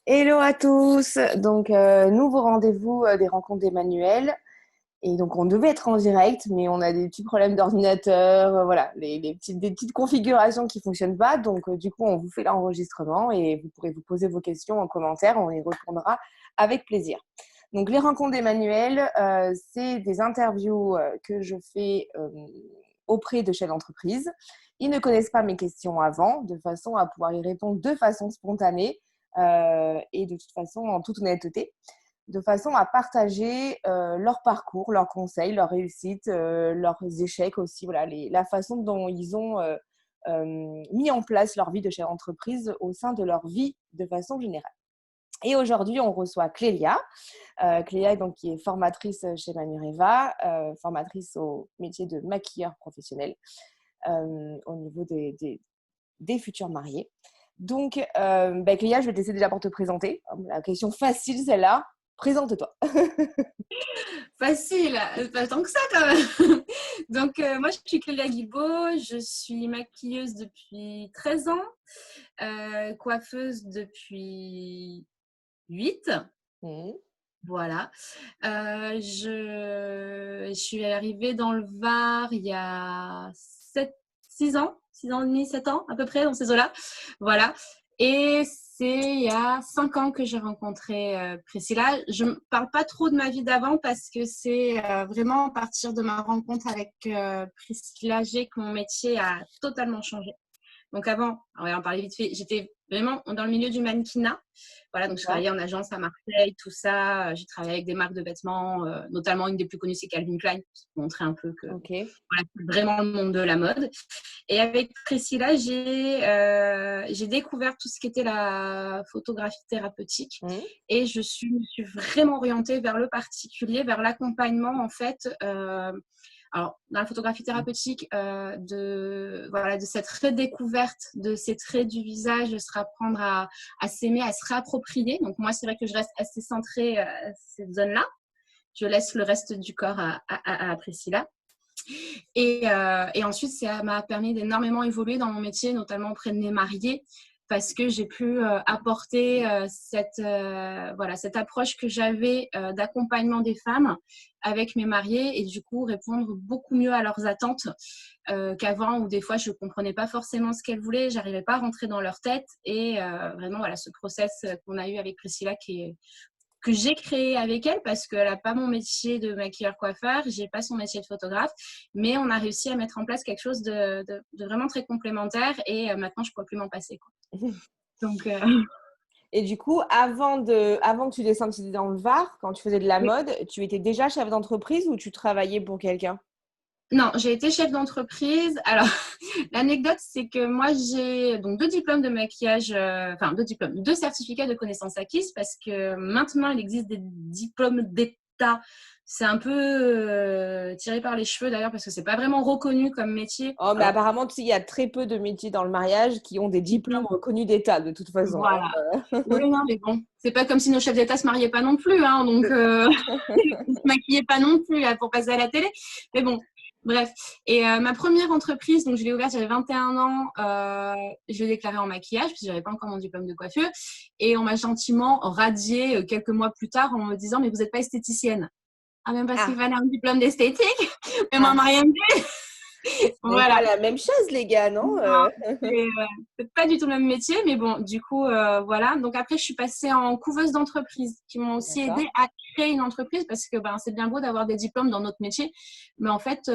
Hello à tous. Donc, nouveau rendez-vous des rencontres d'Emmanuel. Et donc, on devait être en direct, mais on a des petits problèmes d'ordinateur, voilà, des petites configurations qui fonctionnent pas. Donc, du coup, on vous fait l'enregistrement et vous pourrez vous poser vos questions en commentaire. On y répondra avec plaisir. Donc, les rencontres d'Emmanuel, c'est des interviews que je fais auprès de chefs d'entreprise. Ils ne connaissent pas mes questions avant, de façon à pouvoir y répondre de façon spontanée et de toute façon en toute honnêteté, de façon à partager leur parcours, leurs conseils, leurs réussites, leurs échecs aussi, voilà, la façon dont ils ont mis en place leur vie de chef d'entreprise au sein de leur vie de façon générale. Et aujourd'hui, on reçoit Clélia. Clélia, donc, qui est formatrice chez Manureva, formatrice au métier de maquilleur professionnel au niveau des futurs mariés. Donc, Clélia, je vais te laisser déjà pour te présenter. La question facile, celle-là. Présente-toi. Facile, pas tant que ça quand même. Donc, moi, je suis Clélia Guilbault, je suis maquilleuse depuis 13 ans, coiffeuse depuis 8. Mmh. Voilà. Je suis arrivée dans le Var il y a 6 ans, 6 ans et demi, 7 ans à peu près, dans ces eaux-là. Voilà. Et c'est il y a 5 ans que j'ai rencontré Priscilla. Je ne parle pas trop de ma vie d'avant parce que c'est vraiment à partir de ma rencontre avec Priscilla G que mon métier a totalement changé. Donc avant, on va en parler vite fait, j'étais vraiment dans le milieu du mannequinat. Voilà, donc je D'accord. travaillais en agence à Marseille, tout ça. J'ai travaillé avec des marques de vêtements, notamment une des plus connues, c'est Calvin Klein, pour montrer un peu que Ok. voilà, c'est vraiment le monde de la mode. Et avec Priscilla, j'ai découvert tout ce qui était la photographie thérapeutique Mmh. et je me suis vraiment orientée vers le particulier, vers l'accompagnement en fait. Alors, dans la photographie thérapeutique, voilà, de cette redécouverte de ces traits du visage, se apprendre à s'aimer, à se réapproprier. Donc, moi, c'est vrai que je reste assez centrée à cette zone-là. Je laisse le reste du corps à Priscilla. Et ensuite, ça m'a permis d'énormément évoluer dans mon métier, notamment auprès de mes mariés, parce que j'ai pu apporter voilà, cette approche que j'avais d'accompagnement des femmes avec mes mariés et du coup répondre beaucoup mieux à leurs attentes qu'avant où des fois je ne comprenais pas forcément ce qu'elles voulaient, j'arrivais pas à rentrer dans leur tête et vraiment voilà ce process qu'on a eu avec Priscilla que j'ai créé avec elle parce qu'elle n'a pas mon métier de maquilleur-coiffeur, j'ai pas son métier de photographe, mais on a réussi à mettre en place quelque chose de vraiment très complémentaire et maintenant je ne pourrais plus m'en passer, quoi. Donc, Et du coup, avant que tu descendes dans le Var, quand tu faisais de la oui. mode, tu étais déjà chef d'entreprise ou tu travaillais pour quelqu'un? Non, j'ai été chef d'entreprise. Alors, l'anecdote, c'est que moi, j'ai donc 2 diplômes de maquillage, enfin 2 diplômes, 2 certificats de connaissances acquises parce que maintenant, il existe des diplômes d'État. C'est un peu tiré par les cheveux d'ailleurs parce que c'est pas vraiment reconnu comme métier. Oh, mais Alors, apparemment, tu sais, il y a très peu de métiers dans le mariage qui ont des diplômes reconnus d'État, de toute façon, voilà. hein. Oui, non, mais bon, c'est pas comme si nos chefs d'État se mariaient pas non plus, hein, donc ils se maquillaient pas non plus là, pour passer à la télé. Mais bon, bref. Et ma première entreprise, donc je l'ai ouverte, j'avais 21 ans, je l'ai déclarée en maquillage, parce que j'avais pas encore mon diplôme de coiffure. Et on m'a gentiment radié quelques mois plus tard en me disant, mais vous n'êtes pas esthéticienne. Ah, même parce qu'il Ah, fallait un diplôme d'esthétique, mais moi, on ah. m'a rien dit. C'est même pas Voilà. la même chose, les gars, non? Non, c'est pas du tout le même métier, mais bon, du coup, voilà. Donc après, je suis passée en couveuse d'entreprise, qui m'ont aussi D'accord. aidé à créer une entreprise, parce que c'est bien beau d'avoir des diplômes dans notre métier, mais en fait,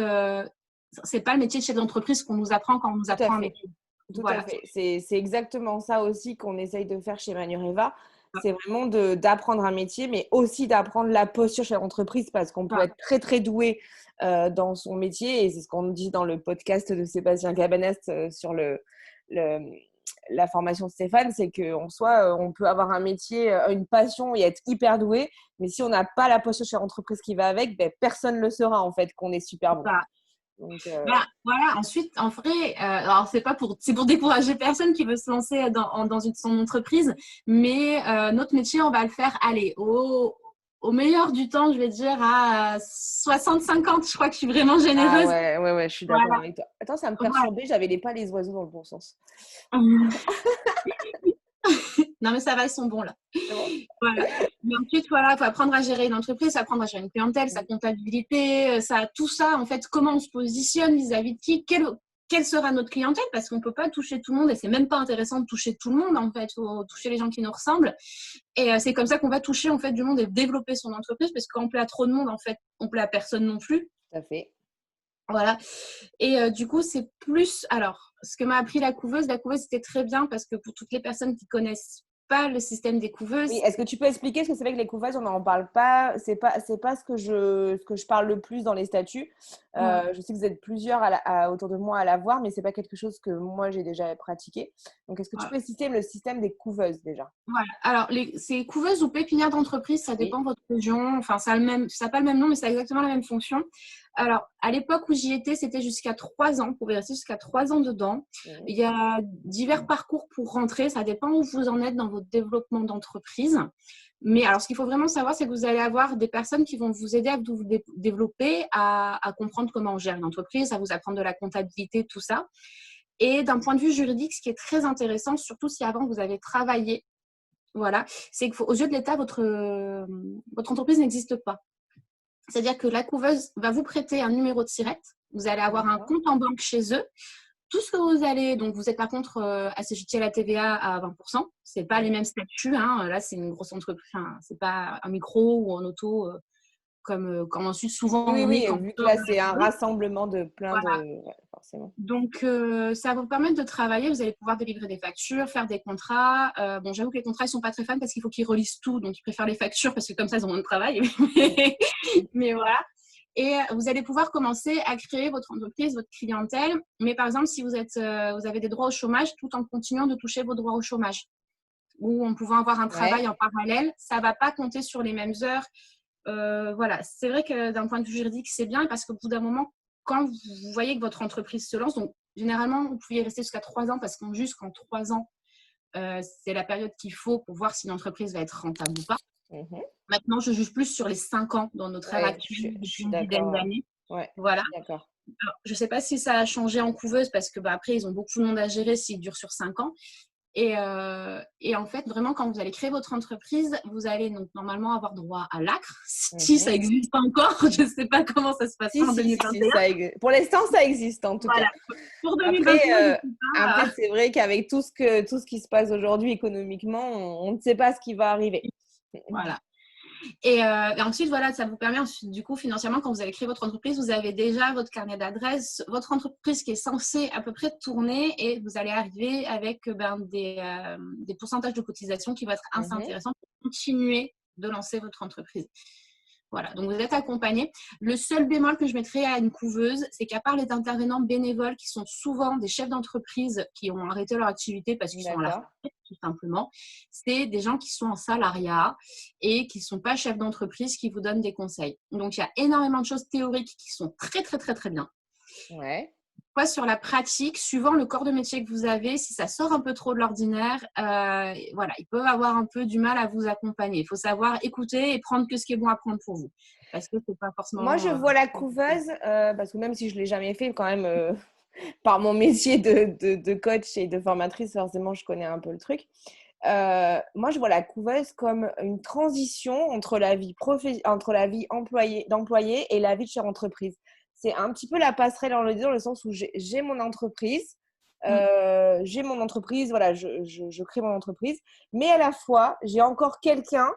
c'est pas le métier de chef d'entreprise qu'on nous apprend quand on nous Tout à apprend un fait. métier. Tout à Voilà. fait. C'est exactement ça aussi qu'on essaye de faire chez Manureva. C'est vraiment d'apprendre un métier, mais aussi d'apprendre la posture chez l'entreprise parce qu'on peut Voilà. être très, très doué dans son métier. Et c'est ce qu'on dit dans le podcast de Sébastien Cabanest sur le- la formation de Stéphane, c'est qu'en soi, on peut avoir un métier, une passion et être hyper doué. Mais si on n'a pas la posture chez l'entreprise qui va avec, ben, personne ne le saura en fait qu'on est super bon. Voilà. Donc, Voilà. Ensuite, en vrai, alors c'est pour décourager personne qui veut se lancer dans son entreprise, mais notre métier, on va le faire, allez, au meilleur du temps, je vais dire à 60-50. Je crois que je suis vraiment ah généreuse. ouais, ouais, ouais, je suis d'accord Voilà. avec toi. Attends, ça me Voilà. perturbait, j'avais les pas les oiseaux dans le bon sens. Non, mais ça va, ils sont bons là. C'est bon. Voilà. Mais ensuite, voilà, il faut apprendre à gérer une entreprise, apprendre à gérer une clientèle, sa comptabilité, ça, tout ça, en fait, comment on se positionne vis-à-vis de qui, quelle sera notre clientèle, parce qu'on ne peut pas toucher tout le monde et c'est même pas intéressant de toucher tout le monde, en fait, il faut toucher les gens qui nous ressemblent. Et c'est comme ça qu'on va toucher, en fait, du monde et développer son entreprise, parce qu'on plaît à trop de monde, en fait, on plaît à personne non plus. Tout à fait. Voilà. Et du coup, c'est plus. Alors, ce que m'a appris la couveuse c'était très bien parce que pour toutes les personnes qui connaissent pas le système des couveuses. Oui, est-ce que tu peux expliquer ce que c'est vrai que les couveuses, on n'en parle pas, c'est pas ce que je parle le plus dans les statuts. Ouais. Je sais que vous êtes plusieurs autour de moi à l'avoir, mais c'est pas quelque chose que moi j'ai déjà pratiqué. Donc, est-ce que tu Ouais. peux expliquer le système des couveuses déjà? Voilà. Alors, c'est couveuse ou pépinière d'entreprise, ça Oui. dépend de votre région. Enfin, ça n'a pas le même nom, mais ça a exactement la même fonction. Alors, à l'époque où j'y étais, c'était jusqu'à 3 ans. Vous pouvez rester jusqu'à 3 ans dedans. Mhm. Il y a divers parcours pour rentrer. Ça dépend où vous en êtes dans votre développement d'entreprise. Mais alors, ce qu'il faut vraiment savoir, c'est que vous allez avoir des personnes qui vont vous aider à vous développer, à comprendre comment on gère une entreprise, à vous apprendre de la comptabilité, tout ça. Et d'un point de vue juridique, ce qui est très intéressant, surtout si avant vous avez travaillé, voilà, c'est qu'aux yeux de l'État, votre entreprise n'existe pas. C'est-à-dire que la couveuse va vous prêter un numéro de SIRET, vous allez avoir un D'accord. compte en banque chez eux. Tout ce que vous allez, donc vous êtes par contre assujetti à la TVA à 20%. C'est pas les Mhm. mêmes statuts. Hein. Là, c'est une grosse entreprise. Enfin, c'est pas un micro ou en auto comme ensuite souvent Oui, on est oui, quand vu on que sort là, de c'est un la couveuse. rassemblement de plein de… Voilà. Ouais, forcément. Donc, ça va vous permettre de travailler. Vous allez pouvoir délivrer des factures, faire des contrats. Bon, j'avoue que les contrats, ils ne sont pas très fans parce qu'il faut qu'ils relisent tout. Donc, ils préfèrent les factures parce que comme ça, ils ont moins de travail. Mais voilà. Et vous allez pouvoir commencer à créer votre entreprise, votre clientèle. Mais par exemple, si vous avez des droits au chômage tout en continuant de toucher vos droits au chômage ou en pouvant avoir un travail Ouais. en parallèle, ça ne va pas compter sur les mêmes heures. Voilà, c'est vrai que d'un point de vue juridique, c'est bien parce qu'au bout d'un moment, quand vous voyez que votre entreprise se lance, donc généralement, vous pouvez rester jusqu'à 3 ans parce qu'en jusqu'en 3 ans, c'est la période qu'il faut pour voir si l'entreprise va être rentable ou pas. Mhm. Maintenant, je juge plus sur les 5 ans dans notre ère Ouais, actuelle je depuis suis une dizaine d'accord. d'années. Ouais, Voilà. je suis d'accord. Alors, je ne sais pas si ça a changé en couveuse parce que après, ils ont beaucoup de monde à gérer s'ils durent sur 5 ans. Et en fait, vraiment, quand vous allez créer votre entreprise, vous allez donc normalement avoir droit à l'ACRE, si Mhm. ça existe encore. Je ne sais pas comment ça se Si, passera en si, 2021. ça existe. Pour l'instant, ça existe en tout cas. Voilà. Pour Après, 2021, je ne sais pas. après c'est vrai qu'avec tout ce qui se passe aujourd'hui économiquement, on ne sait pas ce qui va arriver. Voilà. Et ensuite, voilà, ça vous permet ensuite, du coup, financièrement, quand vous allez créer votre entreprise, vous avez déjà votre carnet d'adresse, votre entreprise qui est censée à peu près tourner et vous allez arriver avec des pourcentages de cotisation qui vont être assez Mhm. intéressants pour continuer de lancer votre entreprise. Voilà, donc vous êtes accompagné. Le seul bémol que je mettrais à une couveuse, c'est qu'à part les intervenants bénévoles qui sont souvent des chefs d'entreprise qui ont arrêté leur activité parce qu'ils sont à la D'accord. retraite, tout simplement, c'est des gens qui sont en salariat et qui ne sont pas chefs d'entreprise qui vous donnent des conseils. Donc il y a énormément de choses théoriques qui sont très, très, très, très bien. Ouais. Sur la pratique, suivant le corps de métier que vous avez, si ça sort un peu trop de l'ordinaire, voilà, ils peuvent avoir un peu du mal à vous accompagner. Il faut savoir écouter et prendre que ce qui est bon à prendre pour vous. Parce que c'est pas Moi, je forcément. vois la couveuse, parce que même si je ne l'ai jamais fait, quand même, par mon métier de coach et de formatrice, forcément, je connais un peu le truc. Moi, je vois la couveuse comme une transition entre la vie d'employé et la vie de chef entreprise. C'est un petit peu la passerelle dans le sens où j'ai mon entreprise, voilà, je crée mon entreprise, mais à la fois, j'ai encore quelqu'un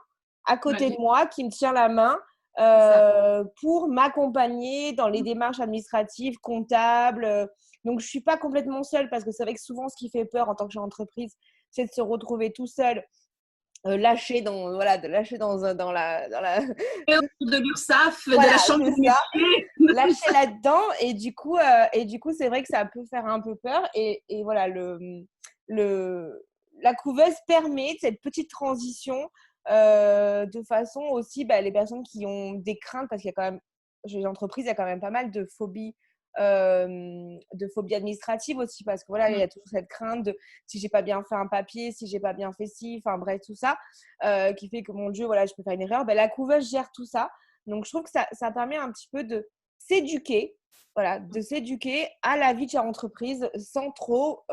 à côté de Ouais, moi qui me tient la main c'est ça. pour m'accompagner dans les démarches administratives, comptables. Donc, je ne suis pas complètement seule parce que c'est vrai que souvent, ce qui fait peur en tant que chef d'entreprise, c'est de se retrouver tout seul, lâché Et autour de l'URSSAF, de voilà, la chambre c'est de ça, métier, de tout lâché ça. là-dedans. Et du coup, c'est vrai que ça peut faire un peu peur. Et voilà, la couveuse permet cette petite transition de façon aussi, les personnes qui ont des craintes, parce qu'il y a quand même, chez les entreprises, il y a quand même pas mal de phobies administratives aussi, parce que voilà, il y a toujours cette crainte de si j'ai pas bien fait un papier, si j'ai pas bien fait ci, enfin bref, tout ça, qui fait que mon Dieu, voilà, je peux faire une erreur. La couveuse gère tout ça. Donc, je trouve que ça permet un petit peu de s'éduquer, voilà, de s'éduquer à la vie de chaque entreprise sans trop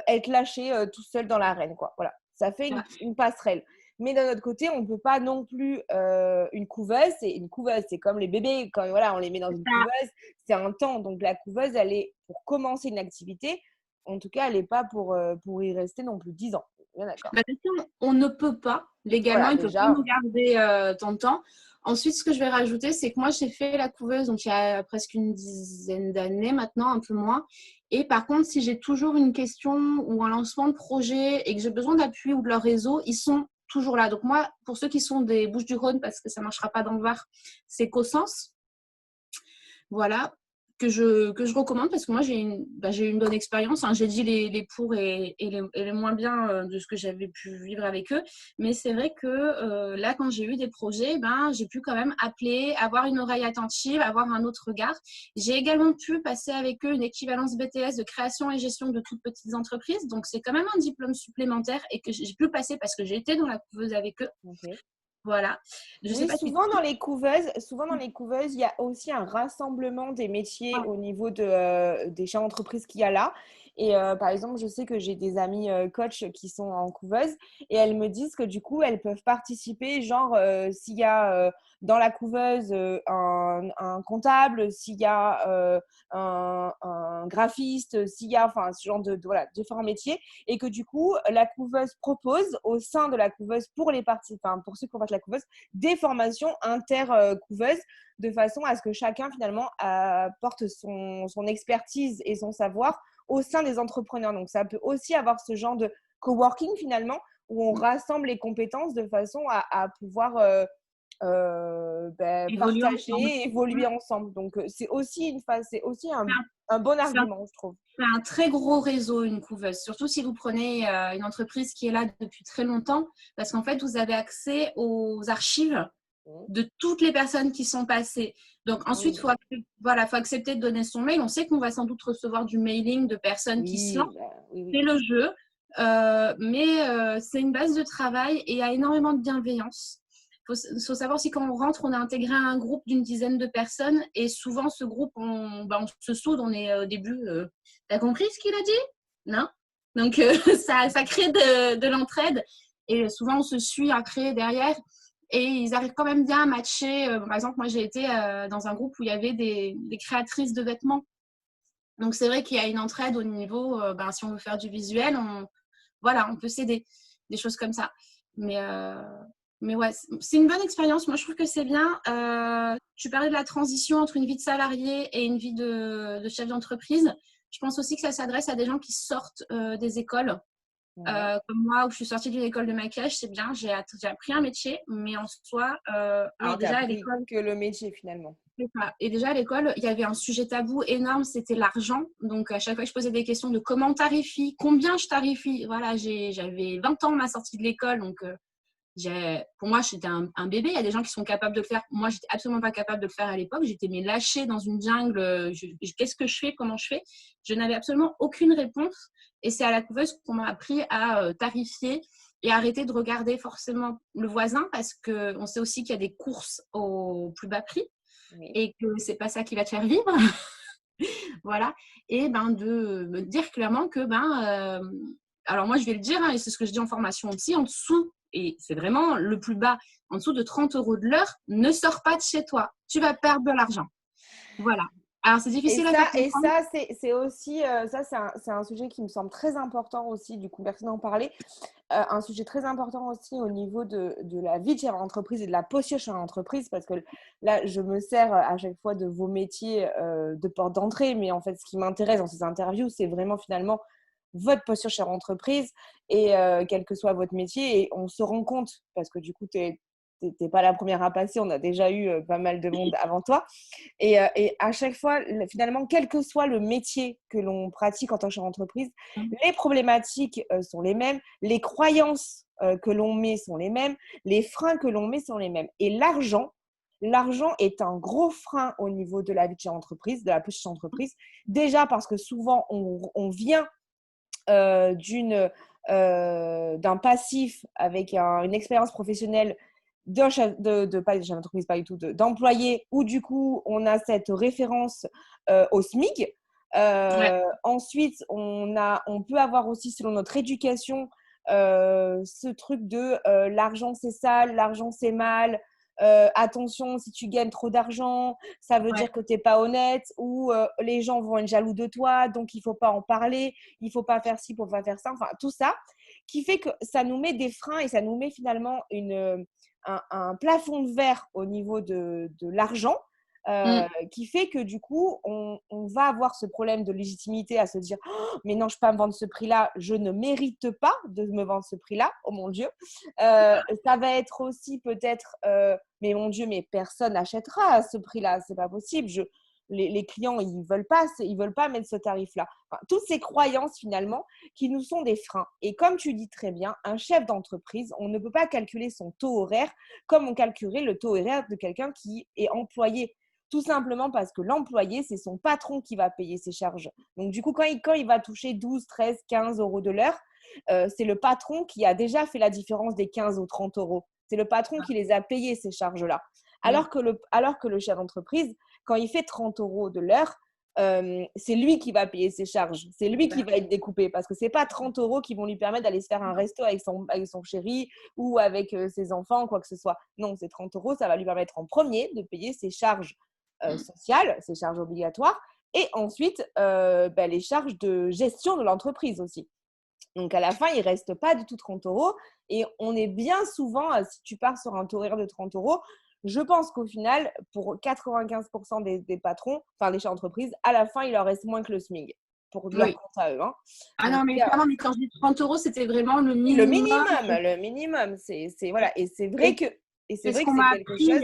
être lâché tout seul dans l'arène, quoi. Voilà. Ça fait une passerelle. Mais d'un autre côté, on ne peut pas non plus une couveuse. C'est comme les bébés, quand voilà, on les met dans une couveuse, c'est un temps. Donc la couveuse, elle est pour commencer une activité. En tout cas, elle n'est pas pour y rester non plus 10 ans. Bien d'accord. Bah, on ne peut pas, légalement, Voilà, il ne peut pas déjà. nous garder tant de temps. Ensuite, ce que je vais rajouter, c'est que moi, j'ai fait la couveuse, donc il y a presque une dizaine d'années maintenant, un peu moins. Et par contre, si j'ai toujours une question ou un lancement de projet et que j'ai besoin d'appui ou de leur réseau, ils sont toujours là. Donc moi, pour ceux qui sont des Bouches-du-Rhône, parce que ça ne marchera pas dans le Var, c'est Cossens. Voilà, que je recommande parce que moi, j'ai eu une bonne expérience. Hein. J'ai dit les pour et les moins bien de ce que j'avais pu vivre avec eux. Mais c'est vrai que là, quand j'ai eu des projets, j'ai pu quand même appeler, avoir une oreille attentive, avoir un autre regard. J'ai également pu passer avec eux une équivalence BTS de création et gestion de toutes petites entreprises. Donc, c'est quand même un diplôme supplémentaire et que j'ai pu passer parce que j'ai été dans la couveuse avec eux. Okay. Voilà. Je sais Oui, pas si souvent dans les couveuses, il y a aussi un rassemblement des métiers au niveau des chefs d'entreprise qu'il y a là. Et par exemple, je sais que j'ai des amis coachs qui sont en couveuse et elles me disent que du coup, elles peuvent participer, genre s'il y a dans la couveuse un comptable, s'il y a un graphiste, s'il y a enfin ce genre voilà, différents métiers, et que du coup, la couveuse propose au sein de la couveuse pour les participants, pour ceux qui font la couveuse, des formations inter-couveuses de façon à ce que chacun finalement apporte son expertise et son savoir au sein des entrepreneurs. Donc, ça peut aussi avoir ce genre de coworking finalement où on rassemble les compétences de façon à pouvoir évoluer partager ensemble. et évoluer ensemble. Donc, c'est aussi un bon argument, je trouve. C'est un très gros réseau, une couveuse, surtout si vous prenez une entreprise qui est là depuis très longtemps, parce qu'en fait, vous avez accès aux archives de toutes les personnes qui sont passées. Donc ensuite, faut accepter de donner son mail. On sait qu'on va sans doute recevoir du mailing de personnes qui se lancent. Oui. C'est le jeu, mais c'est une base de travail et il y a énormément de bienveillance. Il faut savoir si quand on rentre, on a intégré un groupe d'une dizaine de personnes et souvent ce groupe, on se soude, on est au début. T'as compris ce qu'il a dit? Non. Donc ça crée de l'entraide et souvent on se suit après derrière. Et ils arrivent quand même bien à matcher. Par exemple, moi, j'ai été dans un groupe où il y avait des créatrices de vêtements. Donc, c'est vrai qu'il y a une entraide au niveau, si on veut faire du visuel, on peut s'aider. Des choses comme ça. Mais ouais, c'est une bonne expérience. Moi, je trouve que c'est bien. Tu parlais de la transition entre une vie de salarié et une vie de chef d'entreprise. Je pense aussi que ça s'adresse à des gens qui sortent des écoles. Comme moi, où je suis sortie d'une école de maquillage, c'est bien, j'ai appris un métier, mais en soi, Oui, tu déjà as à appris l'école, que le métier finalement. et déjà à l'école, il y avait un sujet tabou énorme, c'était l'argent. Donc à chaque fois que je posais des questions de comment on tarifie, combien je tarifie, voilà, j'avais 20 ans à ma sortie de l'école, donc pour moi, j'étais un bébé. Il y a des gens qui sont capables de le faire. Moi, j'étais absolument pas capable de le faire à l'époque. J'étais lâchée dans une jungle. Qu'est-ce que je fais? Comment je fais? Je n'avais absolument aucune réponse. Et c'est à la couveuse qu'on m'a appris à tarifier et arrêter de regarder forcément le voisin parce qu'on sait aussi qu'il y a des courses au plus bas prix et que c'est pas ça qui va te faire vivre. Voilà. Et de me dire clairement que alors moi je vais le dire, et c'est ce que je dis en formation aussi, en dessous, et c'est vraiment le plus bas, en dessous de 30 € de l'heure, ne sors pas de chez toi, tu vas perdre de l'argent. Voilà. Alors c'est difficile à faire comprendre. C'est aussi, c'est un sujet qui me semble très important aussi, du coup, merci d'en parler. Un sujet très important aussi au niveau de la vie de chef d'entreprise et de la posture chef d'entreprise, parce que là, je me sers à chaque fois de vos métiers de porte d'entrée, mais en fait, ce qui m'intéresse dans ces interviews, c'est vraiment finalement votre posture chef d'entreprise et quel que soit votre métier. Et on se rend compte, parce que du coup, t'es pas la première à passer, on a déjà eu pas mal de monde avant toi. Et à chaque fois, finalement, quel que soit le métier que l'on pratique en tant que chef d'entreprise, les problématiques sont les mêmes, les croyances que l'on met sont les mêmes, les freins que l'on met sont les mêmes. Et l'argent est un gros frein au niveau de la vie de chef d'entreprise, de la petite entreprise. Déjà parce que souvent, on vient d'un passif avec une expérience professionnelle d'employé, où du coup on a cette référence au SMIC. Ensuite, on peut avoir aussi, selon notre éducation, ce truc de l'argent c'est sale, l'argent c'est mal. Attention, si tu gagnes trop d'argent, ça veut dire que tu n'es pas honnête, ou les gens vont être jaloux de toi, donc il ne faut pas en parler, il ne faut pas faire ci, il ne faut pas faire ça, enfin tout ça, qui fait que ça nous met des freins et ça nous met finalement un plafond de verre au niveau de l'argent, qui fait que du coup, on va avoir ce problème de légitimité à se dire oh, mais non, je ne peux pas me vendre ce prix-là, je ne mérite pas de me vendre ce prix-là, oh mon Dieu. Ça va être aussi peut-être mais mon Dieu, mais personne n'achètera à ce prix-là, c'est pas possible. Les clients, ils veulent pas mettre ce tarif-là. Enfin, toutes ces croyances finalement qui nous sont des freins. Et comme tu dis très bien, un chef d'entreprise, on ne peut pas calculer son taux horaire comme on calculerait le taux horaire de quelqu'un qui est employé. Tout simplement parce que l'employé, c'est son patron qui va payer ses charges. Donc, du coup, quand il va toucher 12, 13, 15 euros de l'heure, c'est le patron qui a déjà fait la différence des 15 ou 30 euros. C'est le patron qui les a payés, ces charges-là. Alors que le chef d'entreprise, quand il fait 30 euros de l'heure, c'est lui qui va payer ses charges. C'est lui qui va être découpé parce que ce n'est pas 30 euros qui vont lui permettre d'aller se faire un resto avec son chéri ou avec ses enfants, quoi que ce soit. Non, ces 30 euros, ça va lui permettre en premier de payer ses charges sociales, ses charges obligatoires et ensuite les charges de gestion de l'entreprise aussi. Donc, à la fin, il ne reste pas du tout 30 euros. Et on est bien souvent, si tu pars sur un taux horaire de 30 euros, je pense qu'au final, pour 95% des patrons, enfin des chefs d'entreprise, à la fin, il leur reste moins que le SMIC pour leur compte à eux. Hein. Ah non, mais clairement, mais quand je dis 30 euros, c'était vraiment le minimum. Le minimum. Voilà. Et c'est vrai que c'est quelque chose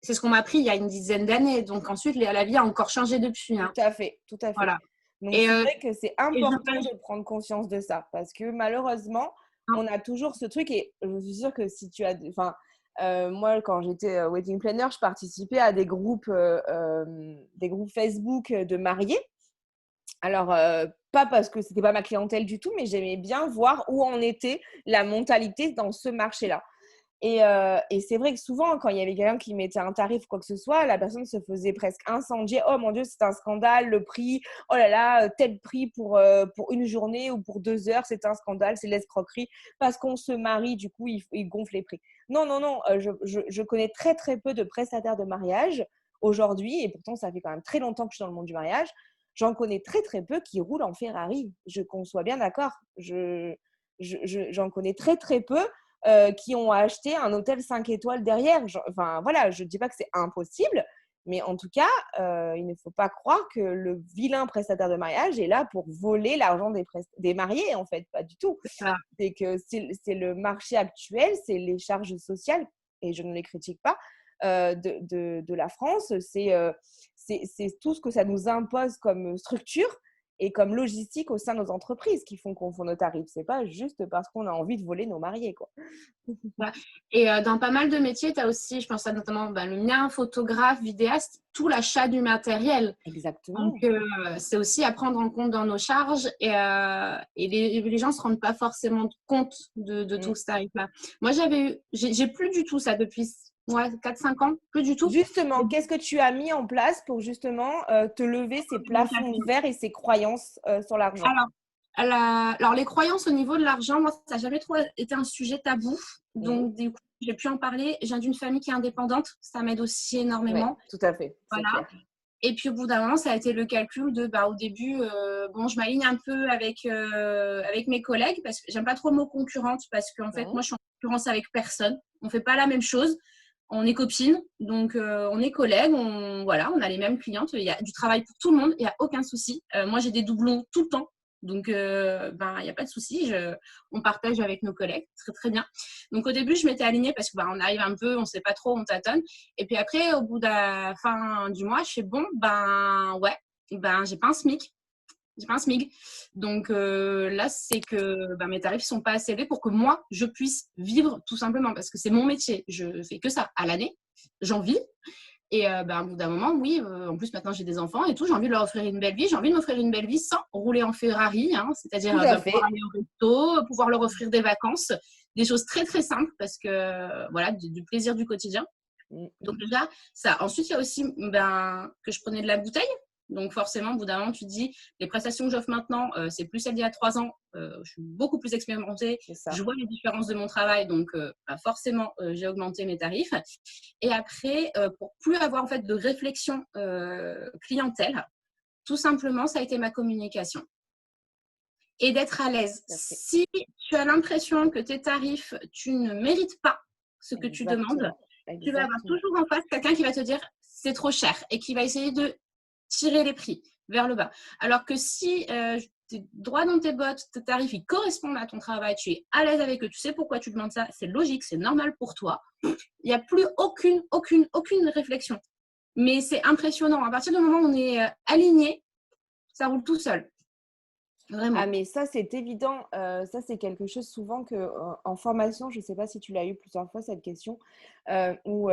c'est ce qu'on m'a appris il y a une dizaine d'années. Donc ensuite, la vie a encore changé depuis. Hein. Tout à fait. Voilà. Donc, c'est vrai que c'est important de prendre conscience de ça parce que malheureusement, on a toujours ce truc et je suis sûre que si tu as… Enfin, moi, quand j'étais wedding planner, je participais à des groupes Facebook de mariés. Alors, pas parce que ce n'était pas ma clientèle du tout, mais j'aimais bien voir où en était la mentalité dans ce marché-là. Et c'est vrai que souvent, quand il y avait quelqu'un qui mettait un tarif ou quoi que ce soit, la personne se faisait presque incendier. Oh mon Dieu, c'est un scandale, le prix. Oh là là, tel prix pour une journée ou pour 2 heures, c'est un scandale, c'est l'escroquerie. Parce qu'on se marie, du coup, il gonfle les prix. Non. Je connais très, très peu de prestataires de mariage aujourd'hui. Et pourtant, ça fait quand même très longtemps que je suis dans le monde du mariage. J'en connais très, très peu qui roulent en Ferrari. Qu'on soit bien d'accord. J'en connais très, très peu. Qui ont acheté un hôtel 5 étoiles derrière. Enfin, voilà, je ne dis pas que c'est impossible, mais en tout cas, il ne faut pas croire que le vilain prestataire de mariage est là pour voler l'argent des mariés, en fait, pas du tout. C'est que c'est le marché actuel, c'est les charges sociales, et je ne les critique pas, de la France. C'est tout ce que ça nous impose comme structure et comme logistique au sein de nos entreprises qui font qu'on fait nos tarifs. C'est pas juste parce qu'on a envie de voler nos mariés, quoi. Et dans pas mal de métiers, tu as aussi, je pense à notamment le mien, photographe, vidéaste, tout l'achat du matériel. Exactement. Donc, c'est aussi à prendre en compte dans nos charges et les gens ne se rendent pas forcément compte de tout ce tarif-là. Moi, j'ai plus du tout ça depuis 4-5 ans, plus du tout. Justement, qu'est-ce que tu as mis en place pour justement te lever ces plafonds de verre et ces croyances sur l'argent? Alors, les croyances au niveau de l'argent, moi, ça n'a jamais trop été un sujet tabou. Donc, du coup, j'ai pu en parler. Je viens d'une famille qui est indépendante. Ça m'aide aussi énormément. Ouais, tout à fait. Voilà. Clair. Et puis, au bout d'un moment, ça a été le calcul de, au début, je m'aligne un peu avec mes collègues parce que j'aime pas trop le mot concurrente parce qu'en fait, moi, je suis en concurrence avec personne. On ne fait pas la même chose. On est copines, donc on est collègues, on a les mêmes clientes. Il y a du travail pour tout le monde, il n'y a aucun souci. Moi, j'ai des doublons tout le temps. Donc, il n'y a pas de souci. On partage avec nos collègues. Très, très bien. Donc, au début, je m'étais alignée parce qu'on arrive un peu, on ne sait pas trop, on tâtonne. Et puis après, au bout de la fin du mois, je fais j'ai pas un SMIC. J'ai pas un SMIC. Donc, là, c'est que mes tarifs ne sont pas assez élevés pour que moi, je puisse vivre tout simplement parce que c'est mon métier. Je fais que ça à l'année. J'en vis. Et au bout d'un moment, oui, en plus maintenant j'ai des enfants et tout, j'ai envie de leur offrir une belle vie. J'ai envie de m'offrir une belle vie sans rouler en Ferrari, hein, c'est-à-dire pouvoir aller au resto, pouvoir leur offrir des vacances, des choses très très simples parce que du plaisir du quotidien. Donc déjà, ça. Ensuite, il y a aussi que je prenais de la bouteille. Donc, forcément, au bout d'un moment, tu te dis, les prestations que j'offre maintenant, c'est plus celles d'il y a 3 ans. Je suis beaucoup plus expérimentée. C'est ça. Je vois les différences de mon travail. Donc, forcément, j'ai augmenté mes tarifs. Et après, pour plus avoir en fait de réflexion clientèle, tout simplement, ça a été ma communication. Et d'être à l'aise. Si tu as l'impression que tes tarifs, tu ne mérites pas ce que tu demandes, tu vas avoir toujours en face quelqu'un qui va te dire c'est trop cher et qui va essayer de tirer les prix vers le bas. Alors que si tu es droit dans tes bottes, tes tarifs ils correspondent à ton travail, tu es à l'aise avec eux, tu sais pourquoi tu demandes ça, c'est logique, c'est normal pour toi, il n'y a plus aucune réflexion. Mais c'est impressionnant. À partir du moment où on est aligné, ça roule tout seul. Vraiment. Ah, mais ça, c'est évident. Ça, c'est quelque chose souvent que en formation, je ne sais pas si tu l'as eu plusieurs fois, cette question, où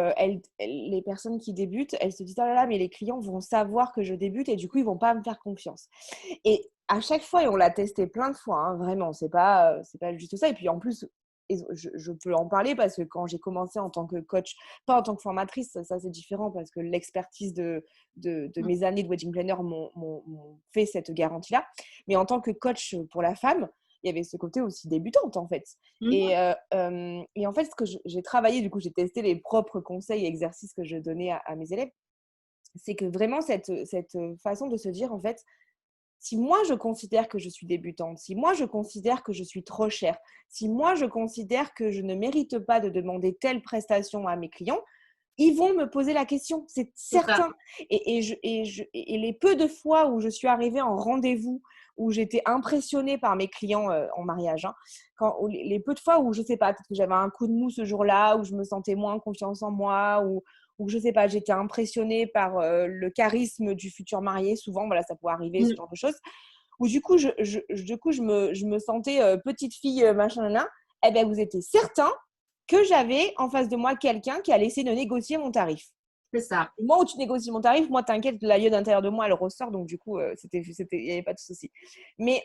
les personnes qui débutent, elles se disent: «Oh là là, mais les clients vont savoir que je débute et du coup, ils ne vont pas me faire confiance». Et à chaque fois, et on l'a testé plein de fois, hein, vraiment, c'est pas juste ça. Et puis en plus, je peux en parler parce que quand j'ai commencé en tant que coach, pas en tant que formatrice, ça c'est différent parce que l'expertise de mes années de wedding planner m'ont fait cette garantie-là. Mais en tant que coach pour la femme, il y avait ce côté aussi débutante en fait. Et en fait, ce que j'ai travaillé, du coup, j'ai testé les propres conseils et exercices que je donnais à mes élèves, c'est que vraiment cette façon de se dire en fait, si moi je considère que je suis débutante, si moi je considère que je suis trop chère, si moi je considère que je ne mérite pas de demander telle prestation à mes clients, ils vont me poser la question, c'est certain. Et les peu de fois où je suis arrivée en rendez-vous, où j'étais impressionnée par mes clients en mariage, hein, les peu de fois où je ne sais pas, peut-être que j'avais un coup de mou ce jour-là, où je me sentais moins confiance en moi, ou je ne sais pas, j'étais impressionnée par le charisme du futur marié, souvent, voilà, ça peut arriver, ce genre de choses, où du coup, je me sentais petite fille, machin, nana. Eh bien, vous étiez certain que j'avais en face de moi quelqu'un qui allait essayer de négocier mon tarif. C'est ça. Et moi, où tu négocies mon tarif, moi, t'inquiète, la lionne d'intérieur de moi, elle ressort. Donc, du coup, il n'y avait pas de souci. Mais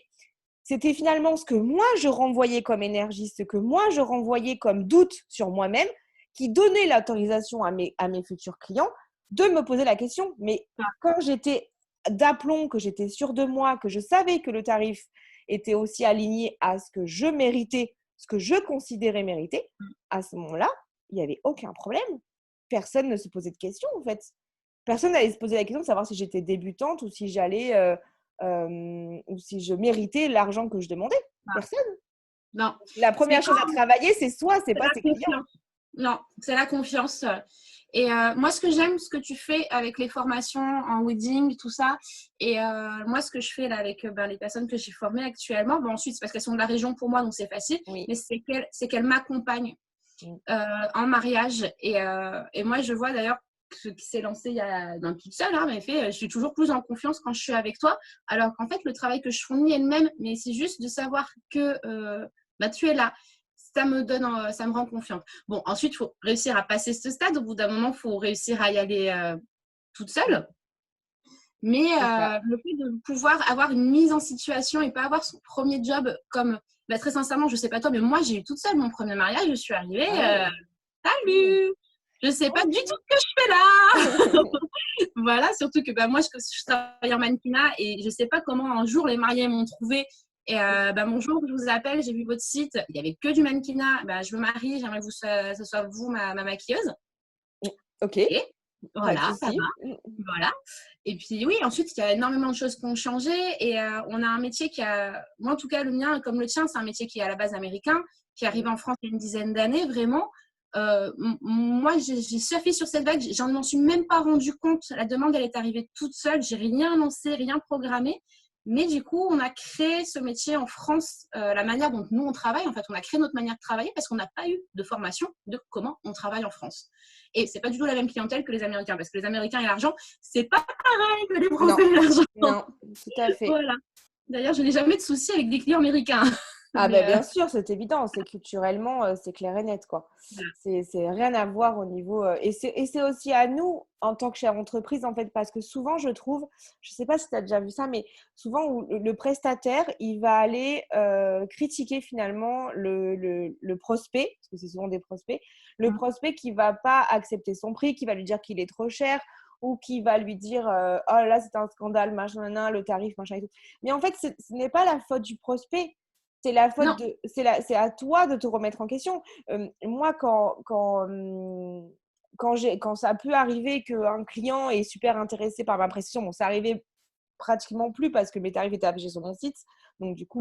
c'était finalement ce que moi, je renvoyais comme énergie, ce que moi, je renvoyais comme doute sur moi-même, qui donnait l'autorisation à mes futurs clients de me poser la question. Mais quand j'étais d'aplomb, que j'étais sûre de moi, que je savais que le tarif était aussi aligné à ce que je méritais, ce que je considérais mériter, à ce moment-là, il n'y avait aucun problème. Personne ne se posait de questions, en fait. Personne n'allait se poser la question de savoir si j'étais débutante ou si ou si je méritais l'argent que je demandais. Personne. Non. La première chose à travailler, c'est soi, c'est pas ses clients. Non, c'est la confiance. Et moi, ce que j'aime, ce que tu fais avec les formations en wedding, tout ça, et moi, ce que je fais là avec les personnes que j'ai formées actuellement, ensuite, c'est parce qu'elles sont de la région pour moi, donc c'est facile, mais c'est qu'elles m'accompagnent en mariage. Et moi, je vois d'ailleurs ce qui s'est lancé il y a toute seule, hein, mais je suis toujours plus en confiance quand je suis avec toi, alors qu'en fait, le travail que je fournis est le même, mais c'est juste de savoir que tu es là. Ça me rend confiante. Bon, ensuite, il faut réussir à passer ce stade. Au bout d'un moment, il faut réussir à y aller toute seule. Mais le fait de pouvoir avoir une mise en situation et pas avoir son premier job comme, très sincèrement, je ne sais pas toi, mais moi, j'ai eu toute seule mon premier mariage. Je suis arrivée, salut, je ne sais pas du tout ce que je fais là. Voilà, surtout que moi, je travaille en mannequinat et je ne sais pas comment un jour les mariés m'ont trouvé. Et bonjour, je vous appelle, j'ai vu votre site, il n'y avait que du mannequinat, je me marie, j'aimerais que ce soit vous ma maquilleuse. Ok. Et voilà, ça va. Voilà. Et puis oui, ensuite, il y a énormément de choses qui ont changé et on a un métier moi en tout cas le mien comme le tien, c'est un métier qui est à la base américain, qui est arrivé en France il y a une dizaine d'années, vraiment. Moi, j'ai surfé sur cette vague, j'en m'en suis même pas rendu compte. La demande, elle est arrivée toute seule, j'ai rien lancé, rien programmé. Mais du coup, on a créé ce métier en France, la manière dont nous, on travaille. En fait, on a créé notre manière de travailler parce qu'on n'a pas eu de formation de comment on travaille en France. Et c'est pas du tout la même clientèle que les Américains, parce que les Américains et l'argent, c'est pas pareil que les Français et l'argent. Non, tout à fait. Voilà. D'ailleurs, je n'ai jamais de soucis avec des clients américains. Ah bien sûr, c'est évident, c'est culturellement, c'est clair et net, quoi. C'est rien à voir au niveau… et c'est aussi à nous, en tant que chef d'entreprise, en fait, parce que souvent, je trouve, je ne sais pas si tu as déjà vu ça, mais souvent, où le prestataire, il va aller critiquer finalement le prospect, parce que c'est souvent des prospects, le prospect qui ne va pas accepter son prix, qui va lui dire qu'il est trop cher, ou qui va lui dire oh là c'est un scandale, machin, le tarif, machin et tout. Mais en fait, ce n'est pas la faute du prospect. C'est la faute Non. c'est à toi de te remettre en question. Moi, quand ça a pu arriver qu'un client est super intéressé par ma prestation, bon, ça arrivait pratiquement plus parce que mes tarifs étaient affichés sur mon site. Donc, du coup,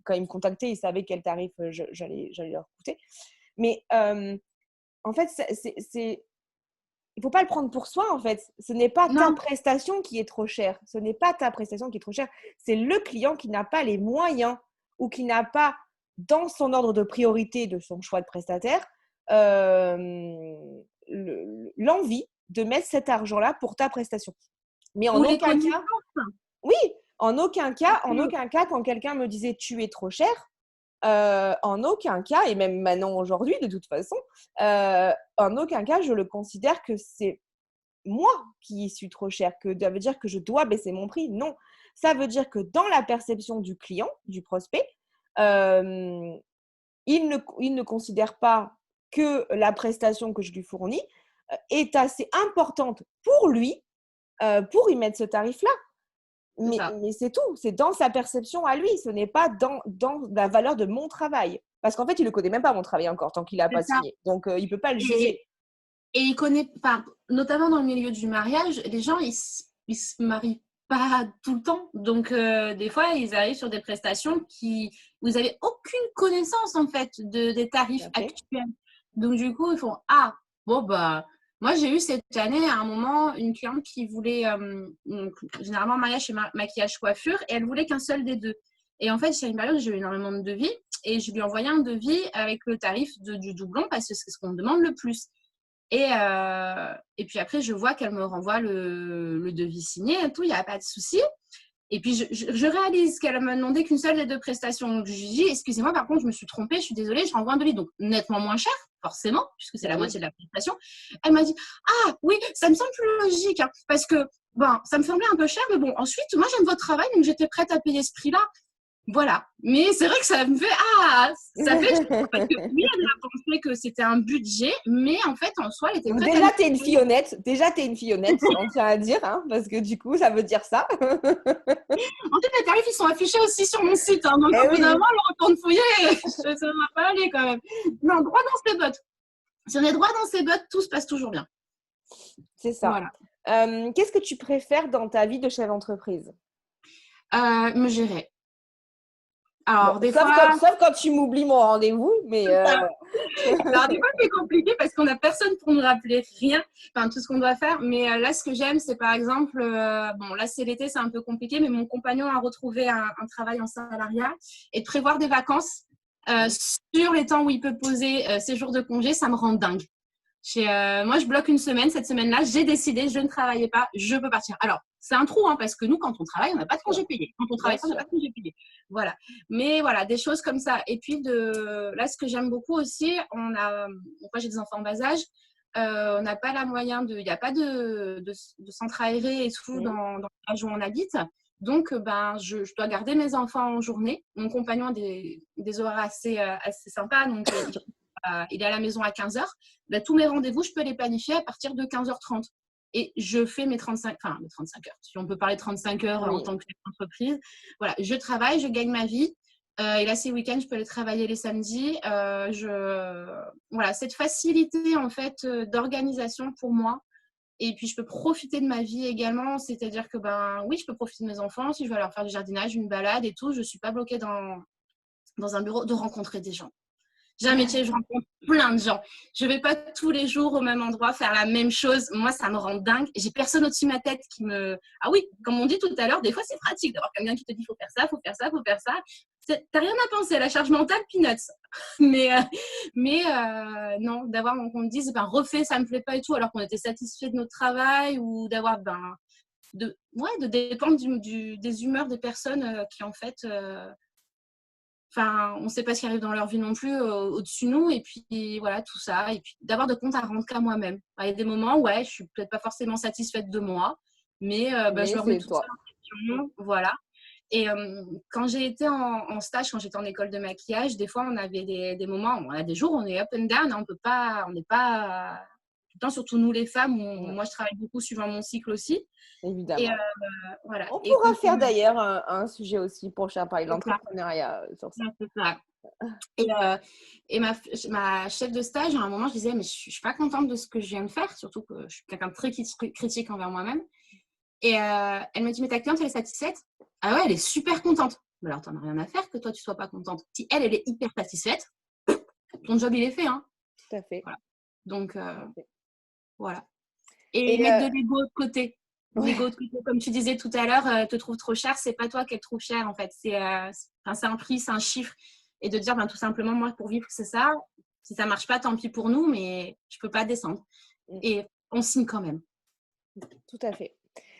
quand ils me contactaient, ils savaient quel tarif j'allais leur coûter. Mais en fait, il ne faut pas le prendre pour soi, en fait. Ce n'est pas ta Non. prestation qui est trop chère. Ce n'est pas ta prestation qui est trop chère. C'est le client qui n'a pas les moyens ou qui n'a pas, dans son ordre de priorité de son choix de prestataire, l'envie de mettre cet argent-là pour ta prestation. Mais en Ou les aucun connaissances. cas, oui, en aucun cas, quand quelqu'un me disait tu es trop cher, en aucun cas, et même maintenant aujourd'hui de toute façon, en aucun cas je le considère que c'est moi qui suis trop cher, que ça veut dire que je dois baisser mon prix. Non, ça veut dire que dans la perception du client, du prospect, il ne considère pas que la prestation que je lui fournis est assez importante pour lui pour y mettre ce tarif-là. Mais c'est tout, c'est dans sa perception à lui, ce n'est pas dans la valeur de mon travail. Parce qu'en fait, il ne le connaît même pas, mon travail encore, tant qu'il n'a pas C'est ça. signé. Donc, il ne peut pas le Et, juger. et il connaît pas, notamment dans le milieu du mariage, les gens, ils se marient pas tout le temps. Donc, des fois, ils arrivent sur des prestations vous n'avez aucune connaissance, en fait, des tarifs actuels. Donc, du coup, ils font, ah, bon, bah, moi, j'ai eu cette année, à un moment, une cliente qui voulait, donc, généralement, mariage et maquillage coiffure, et elle voulait qu'un seul des deux. Et en fait, c'est une période où j'ai eu énormément de devis, et je lui ai envoyé un devis avec le tarif du doublon, parce que c'est ce qu'on me demande le plus. Et puis après, je vois qu'elle me renvoie le devis signé et tout, il n'y a pas de souci. Et puis, je réalise qu'elle m'a demandé qu'une seule des deux prestations. Donc, je lui dis, excusez-moi, par contre, je me suis trompée, je suis désolée, je renvoie un devis. Donc, nettement moins cher, forcément, puisque c'est la moitié de la prestation. Elle m'a dit, ah oui, ça me semble plus logique, hein, parce que, bon, ça me semblait un peu cher, mais bon, ensuite, moi, j'aime votre travail, donc j'étais prête à payer ce prix-là. Voilà. Mais c'est vrai que ça me fait, ça fait, parce que oui, elle a pensé que c'était un budget, mais en fait, en soi, elle était Donc prête déjà, tu es une fillonnette. Déjà, tu es une fillonnette, on tient à dire, hein, parce que du coup, ça veut dire ça. En fait, les tarifs, ils sont affichés aussi sur mon site. Hein, donc, Eh au bout d'un oui, moment, le retourne fouiller, ça ne va pas aller quand même. Non, droit dans ses bottes. Si on est droit dans ses bottes, tout se passe toujours bien. c'est ça. Voilà. Qu'est-ce que tu préfères dans ta vie de chef d'entreprise? Me gérer. Bon, Alors, des fois, sauf quand tu m'oublies mon rendez-vous, mais alors, des fois, c'est compliqué parce qu'on n'a personne pour nous rappeler rien, enfin, tout ce qu'on doit faire. Mais là, ce que j'aime, c'est par exemple, bon, là, c'est l'été, c'est un peu compliqué, mais mon compagnon a retrouvé un travail en salariat et de prévoir des vacances sur les temps où il peut poser ses jours de congé, ça me rend dingue. Moi, je bloque une semaine. Cette semaine-là, j'ai décidé, je ne travaillais pas, je peux partir. Alors, c'est un trou, hein, parce que nous, quand on travaille, on n'a pas de congé payé. Quand on travaille pas, on n'a pas de congé payé. Voilà. Mais voilà, des choses comme ça. Et puis, là, ce que j'aime beaucoup aussi, moi, j'ai des enfants en bas âge. On n'a pas la moyen il n'y a pas de centre aéré et tout dans le village où on habite. Donc, ben, je dois garder mes enfants en journée. Mon compagnon a des horaires assez sympas. Donc, il est à la maison à 15h. Ben, tous mes rendez-vous, je peux les planifier à partir de 15h30. Et je fais mes 35 heures. Si on peut parler de 35 heures en tant que chef d'entreprise. Voilà, je travaille, je gagne ma vie. Et là, ces week-ends, je peux aller travailler les samedis. Voilà, cette facilité en fait d'organisation pour moi. Et puis, je peux profiter de ma vie également. C'est-à-dire que, ben, oui, je peux profiter de mes enfants. Si je veux leur faire du jardinage, une balade et tout, je ne suis pas bloquée dans un bureau, de rencontrer des gens. J'ai un métier, je rencontre plein de gens. Je ne vais pas tous les jours au même endroit faire la même chose. Moi, ça me rend dingue. J'ai personne au-dessus de ma tête qui me… Ah oui, comme on dit tout à l'heure, des fois, c'est pratique d'avoir quelqu'un qui te dit « faut faire ça, faut faire ça, faut faire ça ». T'as rien à penser. La charge mentale, peanuts. Mais non, d'avoir qu'on me dise « refais, ça ne me plaît pas et tout », alors qu'on était satisfait de notre travail ou d'avoir… de dépendre des humeurs des personnes qui, en fait… Enfin, on ne sait pas ce qui arrive dans leur vie non plus au-dessus de nous. Et puis, voilà, tout ça. Et puis, d'avoir de compte à rendre qu'à moi-même. Il y a des moments où, ouais, je ne suis peut-être pas forcément satisfaite de moi, mais je me remets toute seule en question. Voilà. Et quand j'ai été en stage, quand j'étais en école de maquillage, des fois, on avait des moments, on a des jours où on est up and down, hein, on n'est pas temps, surtout nous les femmes, Ouais. moi je travaille beaucoup suivant mon cycle aussi. Et Évidemment. voilà. On Et pourra faire d'ailleurs un sujet aussi prochain, parler de c'est ça. l'entrepreneuriat sur ça. Ouais, c'est ça. Et, ma chef de stage, à un moment, je disais, mais je suis pas contente de ce que je viens de faire, surtout que je suis quelqu'un de très critique envers moi-même. Et elle me dit, mais ta cliente, elle est satisfaite? Ah ouais, elle est super contente. Mais alors, t'en as rien à faire que toi, tu sois pas contente. Si elle, elle est hyper satisfaite, ton job, il est fait. Hein. Tout à fait. Voilà. Donc, Tout à fait. voilà. Et Et mettre de l'ego de côté. ouais. L'ego de côté, comme tu disais tout à l'heure, te trouve trop cher, c'est pas toi qu'elle trouve cher, en fait. C'est un prix, c'est un chiffre. Et de dire, ben, tout simplement, moi, pour vivre, c'est ça. Si ça marche pas, tant pis pour nous, mais je peux pas descendre. Et on signe quand même. Tout à fait.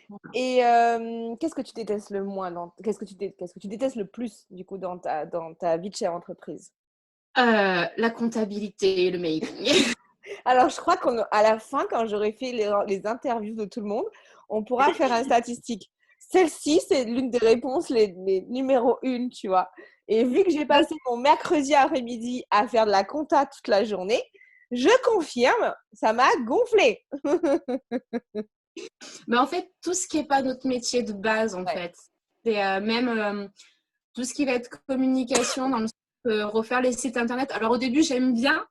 Voilà. Et qu'est-ce que tu détestes le moins qu'est-ce que tu détestes le plus du coup dans ta vie de chef d'entreprise? La comptabilité et le mailing. Alors je crois qu'à la fin, quand j'aurai fait les interviews de tout le monde, on pourra faire une statistique. Celle-ci, c'est l'une des réponses les numéro 1, tu vois. Et vu que j'ai passé mon mercredi après-midi à faire de la compta toute la journée, je confirme, ça m'a gonflé. Mais en fait, tout ce qui n'est pas notre métier de base, en Ouais. fait, c'est même tout ce qui va être communication, dans le sens de refaire les sites internet. Alors au début, j'aime bien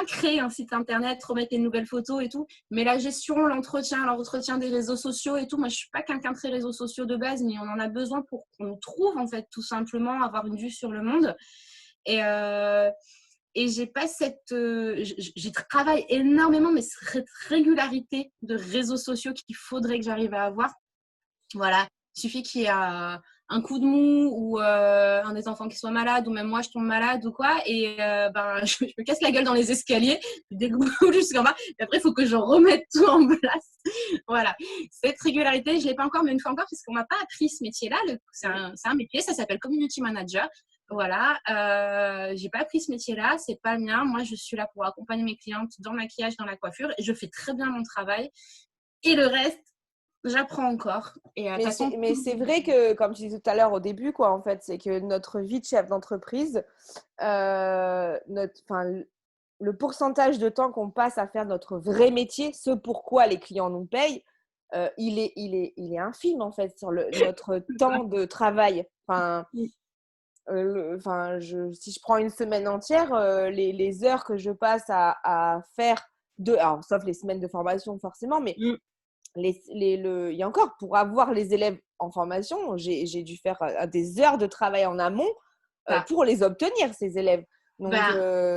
créer un site internet, remettre les nouvelles photos et tout, mais la gestion, l'entretien des réseaux sociaux et tout, moi je suis pas quelqu'un de très réseaux sociaux de base, mais on en a besoin pour qu'on nous trouve en fait, tout simplement, avoir une vue sur le monde. Et j'ai pas j'y travaille énormément, mais cette régularité de réseaux sociaux qu'il faudrait que j'arrive à avoir. Voilà, il suffit qu'il y ait un coup de mou ou un des enfants qui soit malade ou même moi je tombe malade ou quoi et je me casse la gueule dans les escaliers, je dégoûte jusqu'en bas et après il faut que je remette tout en place. Voilà, cette régularité je ne l'ai pas encore, mais une fois encore parce qu'on m'a pas appris ce métier-là, c'est un métier, ça s'appelle community manager. Voilà, j'ai pas appris ce métier-là, c'est pas le mien. Moi je suis là pour accompagner mes clientes dans le maquillage, dans la coiffure et je fais très bien mon travail et le reste j'apprends encore. Et de toute façon, Mais c'est vrai que, comme tu disais tout à l'heure au début, quoi, en fait, c'est que notre vie de chef d'entreprise, le pourcentage de temps qu'on passe à faire notre vrai métier, ce pourquoi les clients nous payent, il est infime, en fait, sur notre temps de travail. Si je prends une semaine entière, les heures que je passe à faire, alors, sauf les semaines de formation, forcément, mais il y a encore, pour avoir les élèves en formation, j'ai dû faire des heures de travail en amont pour les obtenir, ces élèves. Donc, pour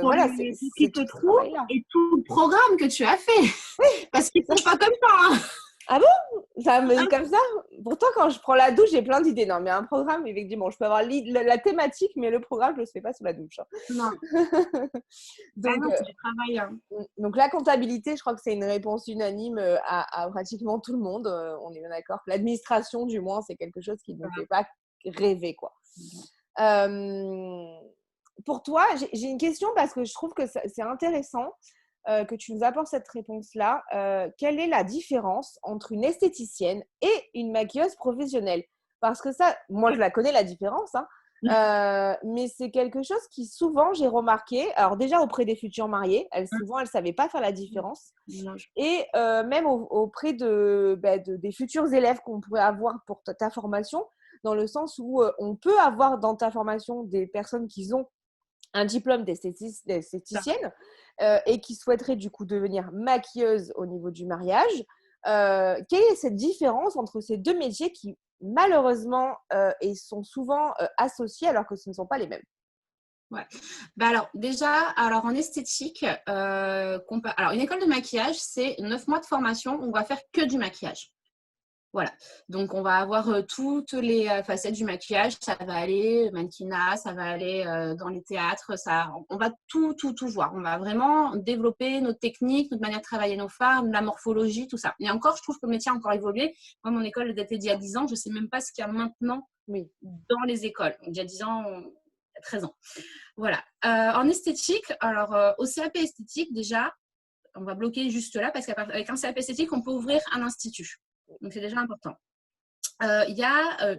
voilà, pour c'est qu'ils te tout ce trouvent travail-là. et tout le programme que tu as fait. Parce qu'ils ne font pas comme ça. Hein. Ah bon? Ça me dit comme ça? Pourtant, quand je prends la douche, j'ai plein d'idées. Non, mais un programme, effectivement, je peux avoir la thématique, mais le programme, je ne le fais pas sous la douche. Hein. Non, Donc, c'est du travail. Hein. donc, la comptabilité, je crois que c'est une réponse unanime à pratiquement tout le monde. On est bien d'accord. L'administration, du moins, c'est quelque chose qui ne nous fait pas rêver, quoi. Pour toi, j'ai une question parce que je trouve que c'est intéressant que tu nous apportes cette réponse-là. Quelle est la différence entre une esthéticienne et une maquilleuse professionnelle? Parce que ça, moi, je la connais, la différence, hein, mais c'est quelque chose qui, souvent, j'ai remarqué, alors déjà auprès des futurs mariés, souvent, elles ne savaient pas faire la différence. Et même auprès des futurs élèves qu'on pourrait avoir pour ta formation, dans le sens où on peut avoir dans ta formation des personnes qui ont un diplôme d'esthéticienne et qui souhaiteraient du coup devenir maquilleuse au niveau du mariage. Quelle est cette différence entre ces deux métiers qui malheureusement et sont souvent associés alors que ce ne sont pas les mêmes? Ouais. Alors déjà, en esthétique, alors une école de maquillage, c'est 9 mois de formation, on va faire que du maquillage. Voilà, donc on va avoir toutes les facettes du maquillage, ça va aller mannequinat, ça va aller dans les théâtres, on va tout voir. On va vraiment développer notre technique, notre manière de travailler nos fards, la morphologie, tout ça. Et encore, je trouve que le métier a encore évolué. Moi, mon école datait d'il y a 10 ans, je ne sais même pas ce qu'il y a maintenant dans les écoles. Donc, il y a 10 ans, il y a 13 ans. Voilà. En esthétique, au CAP esthétique, déjà, on va bloquer juste là parce qu'avec un CAP esthétique, on peut ouvrir un institut. Donc, c'est déjà important. Il y a,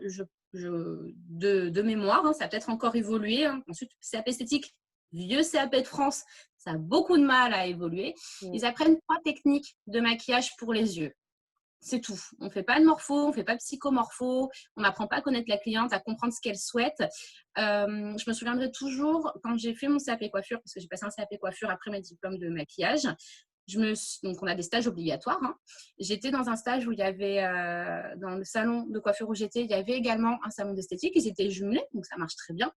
de mémoire, hein, ça a peut-être encore évolué. Hein. Ensuite, CAP esthétique vieux CAP de France, ça a beaucoup de mal à évoluer. Ils apprennent 3 techniques de maquillage pour les yeux. C'est tout. On ne fait pas de morpho, on ne fait pas de psychomorpho, on n'apprend pas à connaître la cliente, à comprendre ce qu'elle souhaite. Je me souviendrai toujours quand j'ai fait mon CAP coiffure, parce que j'ai passé un CAP coiffure après mes diplômes de maquillage. Donc, on a des stages obligatoires. Hein. J'étais dans un stage où il y avait, dans le salon de coiffure où j'étais, il y avait également un salon d'esthétique. Ils étaient jumelés, donc ça marche très bien.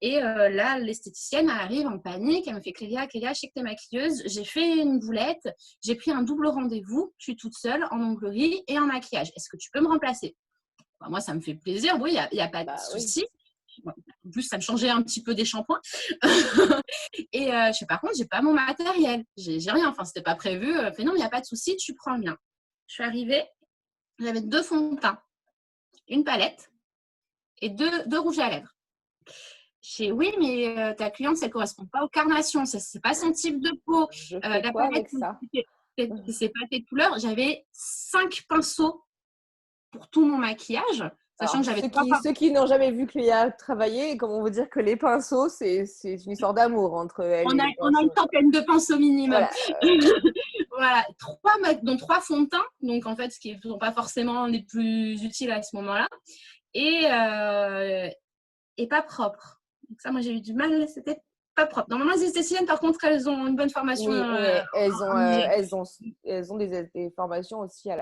Et là, l'esthéticienne arrive en panique. Elle me fait Clélia, je sais que tu es maquilleuse. J'ai fait une boulette. J'ai pris un double rendez-vous. Je suis toute seule en onglerie et en maquillage. Est-ce que tu peux me remplacer? Moi, ça me fait plaisir. Oui, il n'y a pas de souci. Bon, en plus, ça me changeait un petit peu des shampoings. Et par contre, j'ai pas mon matériel. J'ai rien. Enfin, c'était pas prévu. Fait non, il n'y a pas de souci. Tu prends le mien. Je suis arrivée. J'avais 2 fonds de teint, une palette et deux rouges à lèvres. Oui, mais ta cliente, ça ne correspond pas aux carnations. Ce n'est pas son type de peau. La palette, avec ça c'est pas tes couleurs. J'avais 5 pinceaux pour tout mon maquillage. Sachant alors, que ceux qui n'ont jamais vu Cléa travailler, comment on veut dire que les pinceaux, c'est une histoire d'amour entre elle on et a une centaine de pinceaux minimum. Voilà, 3 fonds de teint, donc en fait, ce qui ne sont pas forcément les plus utiles à ce moment-là, et pas propres. Donc ça, moi, j'ai eu du mal, c'était pas propre. Normalement, les esthéticiennes, par contre, elles ont une bonne formation. Oui, elles ont des formations aussi à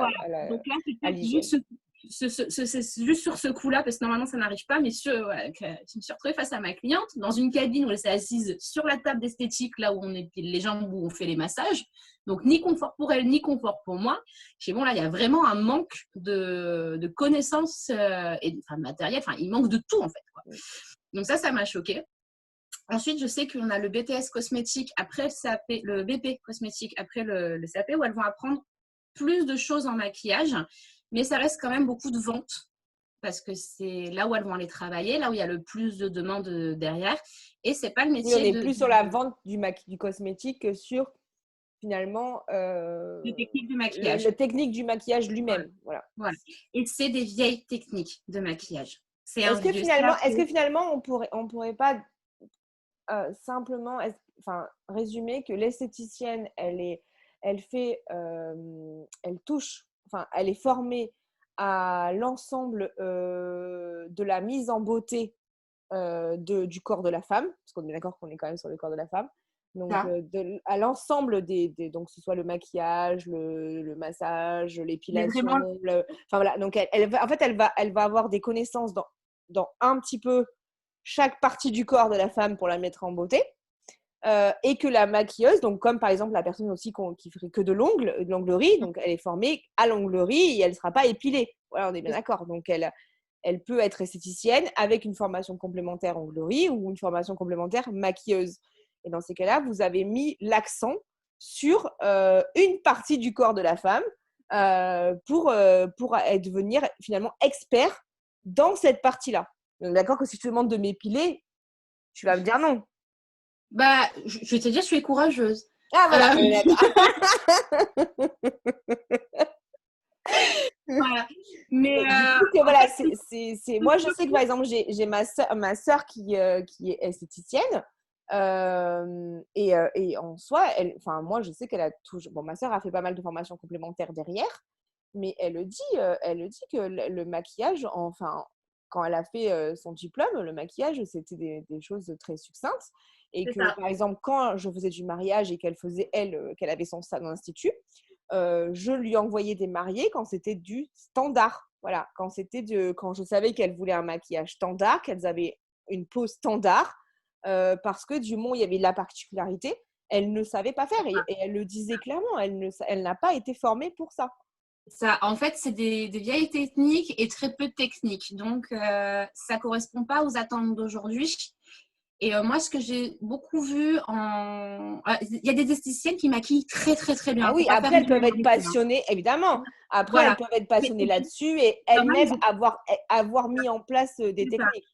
donc là, l'hygiène. c'est juste sur ce coup-là, parce que normalement, ça n'arrive pas, mais je me suis retrouvée face à ma cliente dans une cabine où elle s'est assise sur la table d'esthétique, là où on est les jambes, où on fait les massages. Donc, ni confort pour elle, ni confort pour moi. Je dis, bon, là, il y a vraiment un manque de connaissances et de matériel. Enfin, il manque de tout, en fait, quoi. Donc, ça m'a choquée. Ensuite, je sais qu'on a le BTS cosmétique après le CAP, le BP cosmétique après le CAP, où elles vont apprendre plus de choses en maquillage, mais ça reste quand même beaucoup de ventes parce que c'est là où elles vont aller travailler, là où il y a le plus de demandes derrière. Et c'est pas le métier. Oui, on est plus sur la vente du cosmétique que sur finalement de technique de maquillage. La technique du maquillage lui-même. Voilà. Et c'est des vieilles techniques de maquillage. Est-ce que finalement on pourrait pas simplement résumer que l'esthéticienne, elle touche, enfin, elle est formée à l'ensemble de la mise en beauté du corps de la femme, parce qu'on est d'accord qu'on est quand même sur le corps de la femme. Donc, à l'ensemble donc que ce soit le maquillage, le massage, l'épilation, voilà. Donc, elle va avoir des connaissances dans un petit peu chaque partie du corps de la femme pour la mettre en beauté. Et que la maquilleuse, donc comme par exemple la personne aussi qui ferait que de l'onglerie, donc elle est formée à l'onglerie et elle ne sera pas épilée. Voilà, on est bien d'accord. Donc elle peut être esthéticienne avec une formation complémentaire onglerie ou une formation complémentaire maquilleuse. Et dans ces cas-là, vous avez mis l'accent sur une partie du corps de la femme pour devenir finalement expert dans cette partie-là. Donc d'accord que si je te demande de m'épiler, tu vas me dire non. Bah, je vais te dire, je suis courageuse. Ah voilà. Voilà. Mais voilà, moi je sais que par exemple j'ai ma sœur qui est esthéticienne et en soi moi je sais qu'elle a toujours ma sœur a fait pas mal de formations complémentaires derrière, mais elle dit que le maquillage, enfin quand elle a fait son diplôme, le maquillage c'était des choses très succinctes et que par exemple quand je faisais du mariage et qu'elle avait son salon d'institut, je lui envoyais des mariés quand c'était du standard. Voilà, quand je savais qu'elles voulaient un maquillage standard, qu'elles avaient une peau standard, parce que du moment où il y avait de la particularité, elle ne savait pas faire et elle le disait clairement, elle n'a pas été formée pour ça. Ça, en fait, c'est des vieilles techniques et très peu de techniques. Donc, ça ne correspond pas aux attentes d'aujourd'hui. Et moi, ce que j'ai beaucoup vu il y a des esthéticiennes qui maquillent très, très, très bien. Ah oui, après, elles peuvent être passionnées, évidemment. Après, elles peuvent être passionnées là-dessus et elles-mêmes avoir mis en place des techniques.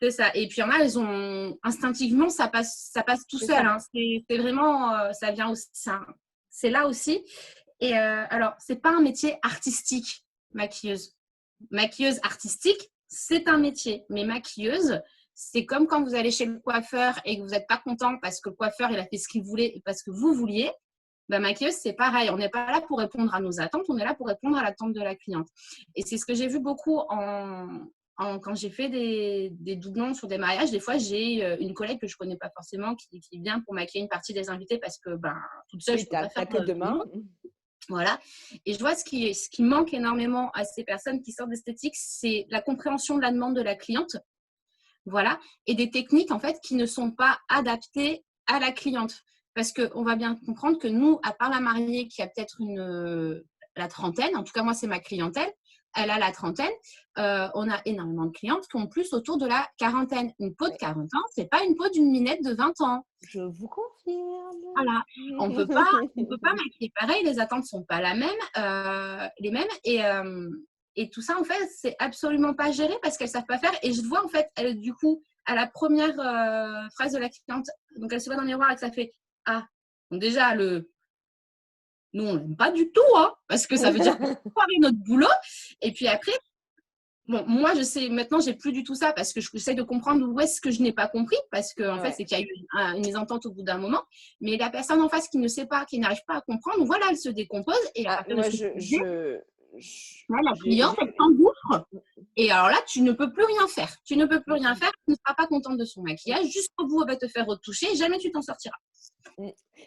C'est ça. Et puis, il y en a, elles ont instinctivement, ça passe tout seul. Hein. C'est vraiment, ça vient aussi. C'est là aussi. Et alors, ce n'est pas un métier artistique, maquilleuse. Maquilleuse artistique, c'est un métier. Mais maquilleuse, c'est comme quand vous allez chez le coiffeur et que vous n'êtes pas content parce que le coiffeur, il a fait ce qu'il voulait et parce que vous vouliez. Maquilleuse, c'est pareil. On n'est pas là pour répondre à nos attentes, on est là pour répondre à l'attente de la cliente. Et c'est ce que j'ai vu beaucoup quand j'ai fait des doublons sur des mariages. Des fois, j'ai une collègue que je ne connais pas forcément qui vient pour maquiller une partie des invités parce que toute seule, je ne peux pas faire que demain. Voilà. Et je vois ce qui manque énormément à ces personnes qui sortent d'esthétique, c'est la compréhension de la demande de la cliente. Voilà. Et des techniques, en fait, qui ne sont pas adaptées à la cliente. Parce qu'on va bien comprendre que nous, à part la mariée qui a peut-être la trentaine, en tout cas, moi, c'est ma clientèle, elle a la trentaine, on a énormément de clientes qui ont plus autour de la quarantaine. Une peau de 40 ans, ce n'est pas une peau d'une minette de 20 ans. Je vous confirme. Voilà. On ne peut pas maquiller pareil, les attentes ne sont pas les mêmes. Et tout ça, en fait, c'est absolument pas géré parce qu'elles ne savent pas faire. Et je vois, en fait, du coup, à la première phrase de la cliente, donc elle se voit dans le miroir et que ça fait « Ah ». Donc déjà, nous, on n'aime pas du tout, hein, parce que ça veut dire qu'on va foirer notre boulot. Et puis après, bon, moi, je sais, maintenant, j'ai plus du tout ça parce que j'essaie de comprendre où est-ce que je n'ai pas compris parce que, en fait, c'est qu'il y a eu une mésentente au bout d'un moment. Mais la personne en face qui ne sait pas, qui n'arrive pas à comprendre, voilà, elle se décompose et à partir de ce que la cliente, elle s'engouffre. Et alors là, tu ne peux plus rien faire. Tu ne peux plus rien faire. Tu ne seras pas contente de son maquillage. Jusqu'au bout, elle va te faire retoucher. Jamais tu t'en sortiras.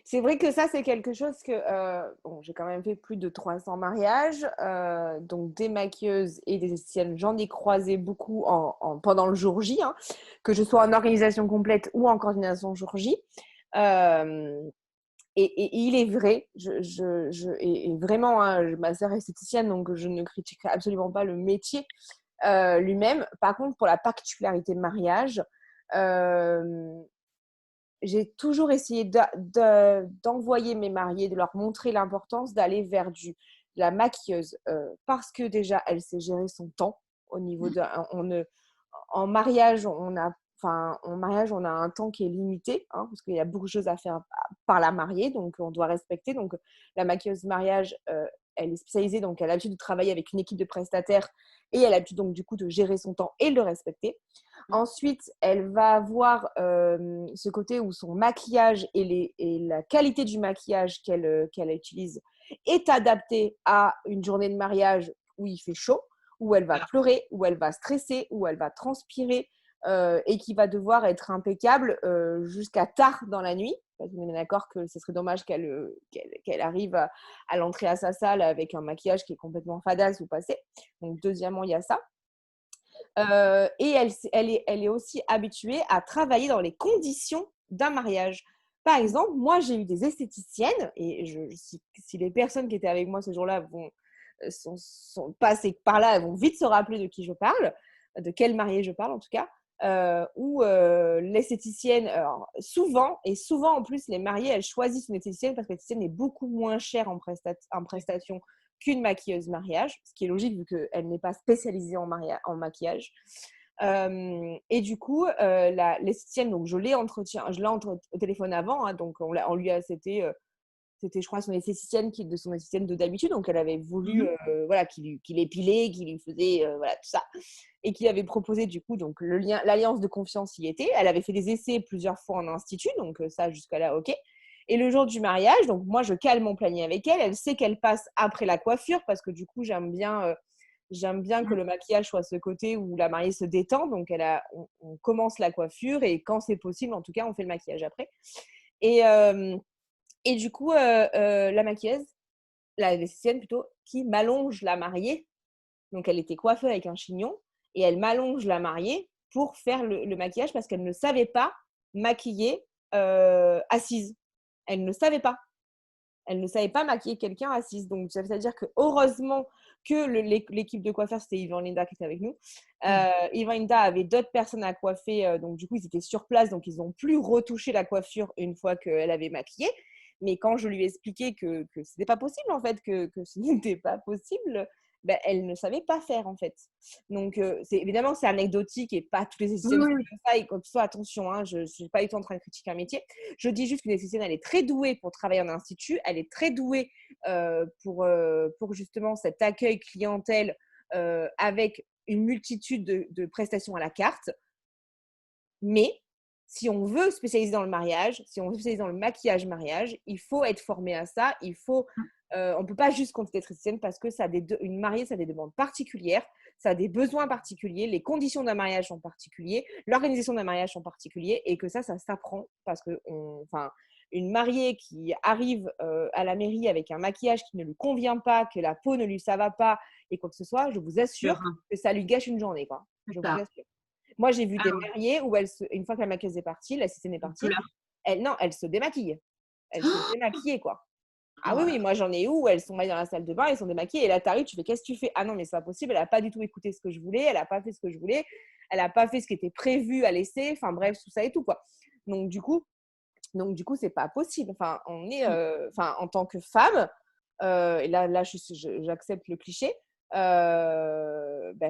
C'est vrai que ça, c'est quelque chose que j'ai quand même fait plus de 300 mariages, donc des maquilleuses et des esthéticiennes, j'en ai croisé beaucoup pendant le jour J, hein, que je sois en organisation complète ou en coordination jour J. Et il est vrai, et vraiment, hein, ma sœur est esthéticienne, donc je ne critiquerai absolument pas le métier lui-même. Par contre, pour la particularité mariage, j'ai toujours essayé d'envoyer mes mariés, de leur montrer l'importance d'aller vers la maquilleuse parce que déjà, elle sait gérer son temps au niveau de… En mariage, on a un temps qui est limité hein, parce qu'il y a beaucoup de choses à faire par la mariée, donc on doit respecter. Donc, la maquilleuse mariage, elle est spécialisée, donc elle a l'habitude de travailler avec une équipe de prestataires et elle a l'habitude donc du coup de gérer son temps et de le respecter. Ensuite, elle va avoir ce côté où son maquillage et la qualité du maquillage qu'elle utilise est adaptée à une journée de mariage où il fait chaud, où elle va pleurer, où elle va stresser, où elle va transpirer et qui va devoir être impeccable jusqu'à tard dans la nuit. On est d'accord que ce serait dommage qu'elle arrive à l'entrée à sa salle avec un maquillage qui est complètement fadasse ou passé. Donc, deuxièmement, il y a ça. Et elle est aussi habituée à travailler dans les conditions d'un mariage. Par exemple, moi, j'ai eu des esthéticiennes, et si les personnes qui étaient avec moi ce jour-là sont passées par là, elles vont vite se rappeler de qui je parle, de quelle mariée je parle en tout cas, où l'esthéticienne, souvent en plus, les mariées, elles choisissent une esthéticienne parce que l'esthéticienne est beaucoup moins chère en prestation qu'une maquilleuse mariage, ce qui est logique vu qu'elle n'est pas spécialisée en maquillage. Et du coup, l'esthéticienne, donc je l'ai au téléphone avant, hein, donc on lui a, c'était, je crois, son esthéticienne de son esthéticienne de d'habitude, donc elle avait voulu voilà, qu'il épilait, qu'il lui faisait voilà, tout ça, et qu'il avait proposé du coup donc l'alliance de confiance y était. Elle avait fait des essais plusieurs fois en institut, donc ça jusqu'à là ok. Et le jour du mariage, donc moi je cale mon planning avec elle, elle sait qu'elle passe après la coiffure parce que du coup j'aime bien que le maquillage soit ce côté où la mariée se détend, donc on commence la coiffure et quand c'est possible en tout cas on fait le maquillage après. Et du coup, la maquilleuse, la esthéticienne plutôt, qui m'allonge la mariée, donc elle était coiffée avec un chignon, et elle m'allonge la mariée pour faire le maquillage parce qu'elle ne savait pas maquiller assise. Elle ne savait pas. Elle ne savait pas maquiller quelqu'un assise. Donc, c'est-à-dire que heureusement que l'équipe de coiffeurs, c'était Yvan et Linda qui était avec nous. Yvan et Linda avaient d'autres personnes à coiffer. Donc, du coup, ils étaient sur place. Donc, ils n'ont plus retouché la coiffure une fois qu'elle avait maquillé. Mais quand je lui ai expliqué que ce n'était pas possible, en fait, que ce n'était pas possible, ben, elle ne savait pas faire, en fait. Donc, évidemment, c'est anecdotique et pas tous les esthéticiennes font ça. Et quand attention, hein, je ne suis pas du tout en train de critiquer un métier. Je dis juste qu'une esthéticienne, elle est très douée pour travailler en institut. Elle est très douée pour justement cet accueil clientèle avec une multitude de prestations à la carte. Mais si on veut spécialiser dans le mariage, si on veut spécialiser dans le maquillage mariage, il faut être formé à ça. On ne peut pas juste consulter esthéticienne parce que une mariée, ça a des demandes particulières, ça a des besoins particuliers, les conditions d'un mariage sont particulières, l'organisation d'un mariage sont particuliers et que ça s'apprend parce que une mariée qui arrive à la mairie avec un maquillage qui ne lui convient pas, que la peau ne lui ça va pas et quoi que ce soit, je vous assure que ça lui gâche une journée, quoi. Je vous assure. Moi, j'ai vu des mariées où une fois que la maquilleuse est partie, l'assistante est partie, elle se démaquille. Elle se démaquille, quoi. Ah oui, moi j'en ai où elles sont dans la salle de bain, elles sont démaquillées et là t'arrives, tu fais qu'est-ce que tu fais? Ah non, mais c'est pas possible, elle a pas du tout écouté ce que je voulais, elle a pas fait ce que je voulais, elle a pas fait ce qui était prévu à laisser, enfin bref, tout ça et tout, quoi. Donc du coup, c'est pas possible. Enfin, en tant que femme, et là j'accepte le cliché,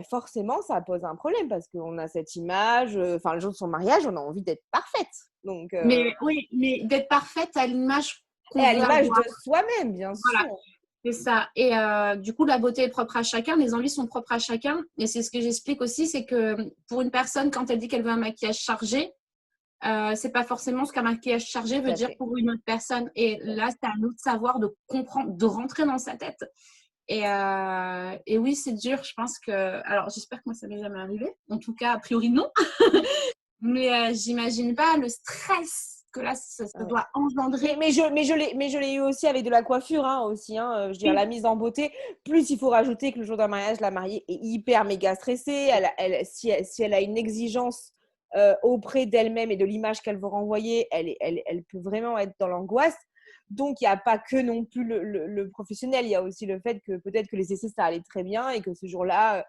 forcément ça pose un problème parce qu'on a cette image, le jour de son mariage, on a envie d'être parfaite. Donc, mais oui, mais d'être parfaite à l'image et à l'image de soi-même, bien sûr. Voilà, c'est ça. Et du coup, la beauté est propre à chacun, les envies sont propres à chacun. Et c'est ce que j'explique aussi, c'est que pour une personne, quand elle dit qu'elle veut un maquillage chargé, c'est pas forcément ce qu'un maquillage chargé veut dire pour une autre personne. Et là, c'est à nous de savoir, de comprendre, de rentrer dans sa tête. Et oui, c'est dur. Je pense que... Alors, j'espère que moi, ça m'est jamais arrivé. En tout cas, a priori, non. Mais j'imagine pas le stress que là, ça doit engendrer. Mais je l'ai eu aussi avec de la coiffure, aussi. Je veux dire, la mise en beauté. Plus, il faut rajouter que le jour d'un mariage, la mariée est hyper méga stressée. Si elle a une exigence auprès d'elle-même et de l'image qu'elle veut renvoyer, elle peut vraiment être dans l'angoisse. Donc, il n'y a pas que non plus le professionnel. Il y a aussi le fait que peut-être que les essais, ça allait très bien et que ce jour-là,